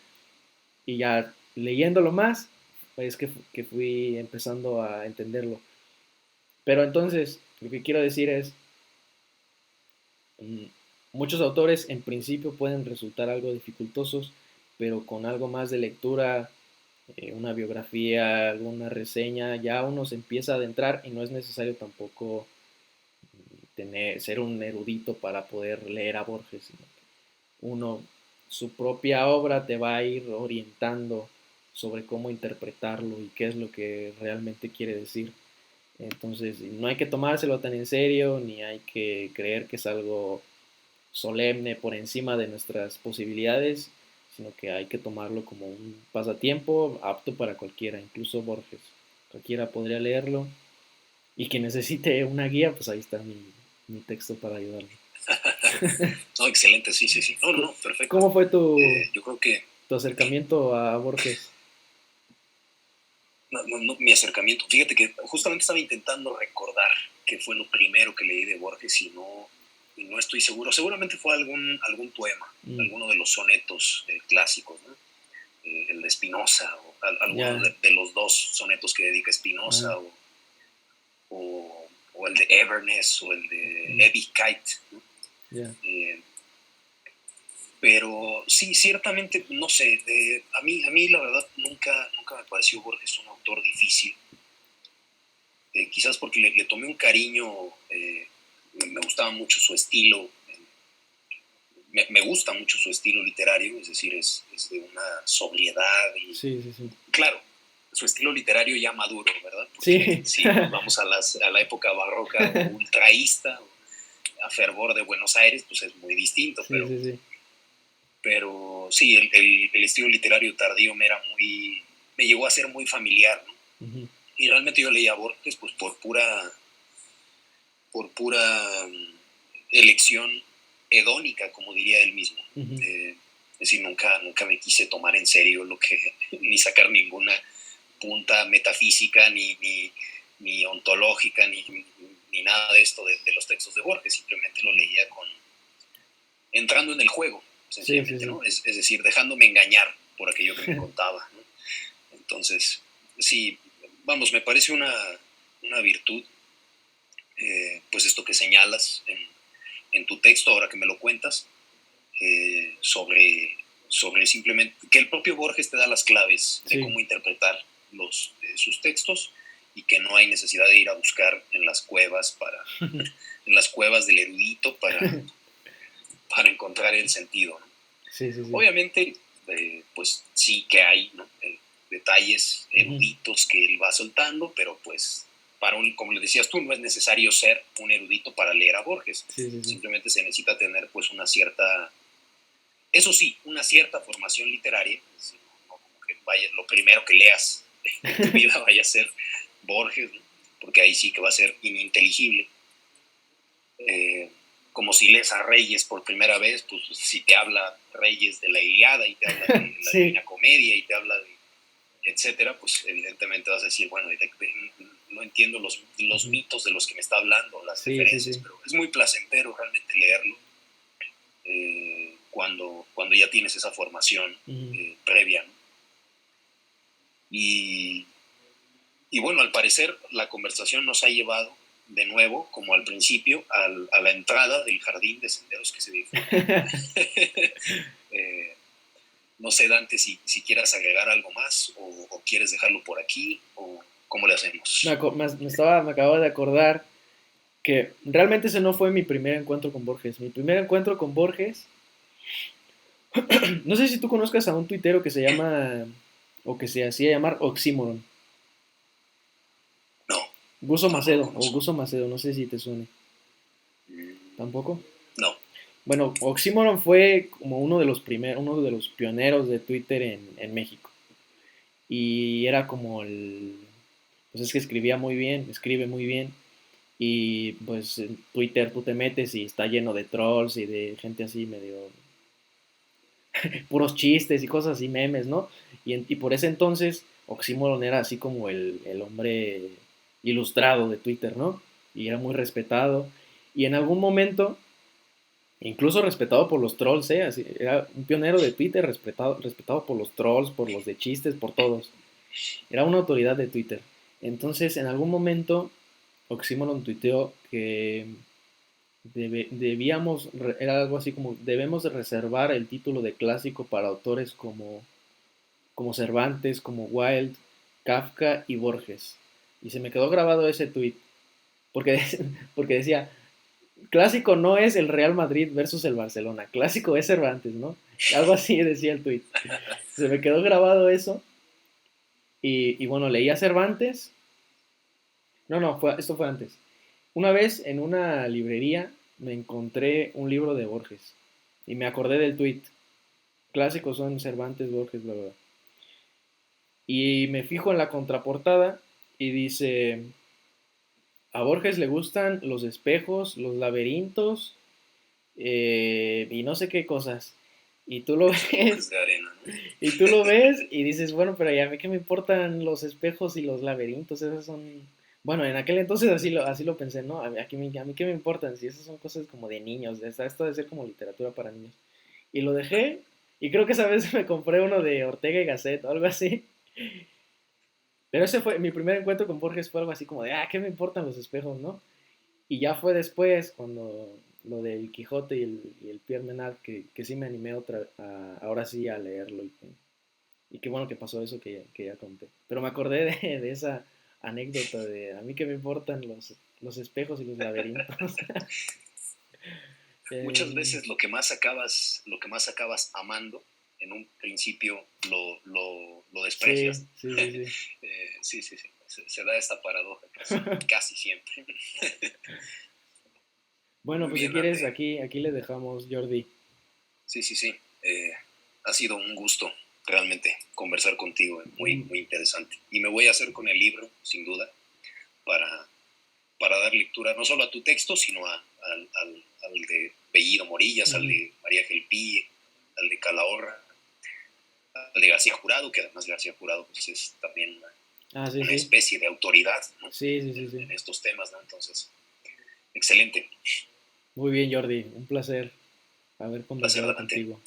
y ya leyéndolo más, es que fui empezando a entenderlo. Pero entonces, lo que quiero decir es, mm, muchos autores en principio pueden resultar algo dificultosos, pero con algo más de lectura, una biografía, alguna reseña, ya uno se empieza a adentrar y no es necesario tampoco ser un erudito para poder leer a Borges, sino que uno, su propia obra te va a ir orientando sobre cómo interpretarlo y qué es lo que realmente quiere decir. Entonces, no hay que tomárselo tan en serio, ni hay que creer que es algo solemne por encima de nuestras posibilidades, sino que hay que tomarlo como un pasatiempo apto para cualquiera, incluso Borges. Cualquiera podría leerlo y quien necesite una guía, pues ahí está mi texto para ayudarle. No, excelente, sí, sí, sí. No, no, no, perfecto. ¿Cómo fue Yo creo que tu acercamiento a Borges? mi acercamiento, fíjate que justamente estaba intentando recordar qué fue lo primero que leí de Borges y no estoy seguro. Seguramente fue algún poema, alguno de los sonetos clásicos, ¿no? El de Spinoza, o alguno de los dos sonetos que dedica Spinoza, o el de Everness, o el de Eddie Kite, ¿no? Pero sí, ciertamente, no sé, a mí la verdad nunca me pareció Borges un autor difícil. Quizás porque le tomé un cariño, me gustaba mucho su estilo, me gusta mucho su estilo literario, es decir, es de una sobriedad y, sí, sí, sí. Claro, su estilo literario ya maduro, ¿verdad? Porque si nos vamos a la época barroca o ultraísta, a fervor de Buenos Aires, pues es muy distinto, sí, sí. Pero sí, el estilo literario tardío me llegó a ser muy familiar, ¿no? Uh-huh. Y realmente yo leía a Borges pues por pura elección hedónica, como diría él mismo. Uh-huh. Es decir, nunca me quise tomar en serio ni sacar ninguna punta metafísica, ni ontológica, ni nada de esto de los textos de Borges. Simplemente lo leía entrando en el juego, sencillamente, sí, sí, sí. ¿No? Es decir, dejándome engañar por aquello que me contaba, ¿no? Entonces, sí, vamos, me parece una virtud, pues esto que señalas en tu texto, ahora que me lo cuentas, sobre simplemente que el propio Borges te da las claves de cómo interpretar sus textos, y que no hay necesidad de ir a buscar en las cuevas en las cuevas del erudito para encontrar el sentido, ¿no? Sí, sí, sí. Obviamente, pues sí que hay, ¿no? detalles eruditos que él va soltando, pero pues, como le decías tú, no es necesario ser un erudito para leer a Borges. Simplemente se necesita tener pues una cierta formación literaria. No como que lo primero que leas en tu vida vaya a ser Borges, ¿no? Porque ahí sí que va a ser ininteligible. Como si lees a Reyes por primera vez, pues si te habla Reyes de la Ilíada y te habla de la Divina Comedia y te habla de etcétera, pues evidentemente vas a decir, bueno, no entiendo los mitos de los que me está hablando, las referencias, pero es muy placentero realmente leerlo cuando ya tienes esa formación previa, ¿no? Y bueno, al parecer la conversación nos ha llevado de nuevo, como al principio, a la entrada del jardín de senderos que se disfruta. No sé, Dante, si quieras agregar algo más o quieres dejarlo por aquí o cómo le hacemos. Me acabo de acordar que realmente ese no fue mi primer encuentro con Borges. Mi primer encuentro con Borges, no sé si tú conozcas a un tuitero que se llama, o que se hacía llamar Oxímoron. No. Guso Macedo, o Guso Macedo, no sé si te suene. ¿Tampoco? No. Bueno, Oxímoron fue como uno de los pioneros de Twitter en México. Y era como pues es que escribe muy bien. Y pues en Twitter tú te metes y está lleno de trolls y de gente así medio puros chistes y cosas así, memes, ¿no? Y por ese entonces Oxímoron era así como el hombre ilustrado de Twitter, ¿no? Y era muy respetado. Y en algún momento, incluso respetado por los trolls, ¿eh? Así, era un pionero de Twitter, respetado por los trolls, por los de chistes, por todos. Era una autoridad de Twitter. Entonces, en algún momento, Oxímoron tuiteó que era algo así como, debemos de reservar el título de clásico para autores como Cervantes, como Wilde, Kafka y Borges. Y se me quedó grabado ese tweet, porque, porque decía, clásico no es el Real Madrid versus el Barcelona, clásico es Cervantes, ¿no? Algo así decía el tweet. Se me quedó grabado eso. Y bueno, leía Cervantes. No, esto fue antes. Una vez en una librería me encontré un libro de Borges y me acordé del tweet. Clásicos son Cervantes, Borges, bla, bla, bla. Y me fijo en la contraportada y dice, a Borges le gustan los espejos, los laberintos y no sé qué cosas. Y tú lo ves, y tú lo ves y dices, bueno, pero ¿y a mí qué me importan los espejos y los laberintos? Esas son... Bueno, en aquel entonces así lo pensé, ¿no? A mí qué me importan si esas son cosas como de niños, esto debe ser como literatura para niños. Y lo dejé y creo que esa vez me compré uno de Ortega y Gasset o algo así. Pero ese fue mi primer encuentro con Borges, fue algo así como de, ¿qué me importan los espejos, no? Y ya fue después, cuando lo del Quijote y el Pierre Menard, que sí me animé ahora sí a leerlo. Y qué bueno que pasó eso que ya conté. Pero me acordé de esa anécdota de, a mí que me importan los espejos y los laberintos. Muchas veces lo que más acabas amando, en un principio lo desprecias. Sí. Sí. Se da esta paradoja casi siempre. Bueno, muy pues bien, si quieres, aquí le dejamos, Jordi. Sí. Ha sido un gusto realmente conversar contigo, muy interesante. Y me voy a hacer con el libro, sin duda, para dar lectura no solo a tu texto, sino al de Bellido Morillas, al de María Gelpi, al de Calahorra, al de García Jurado, que además García Jurado pues, es también una especie de autoridad, ¿no? En estos temas, ¿no? Entonces, excelente. Muy bien, Jordi, un placer haber conversado contigo.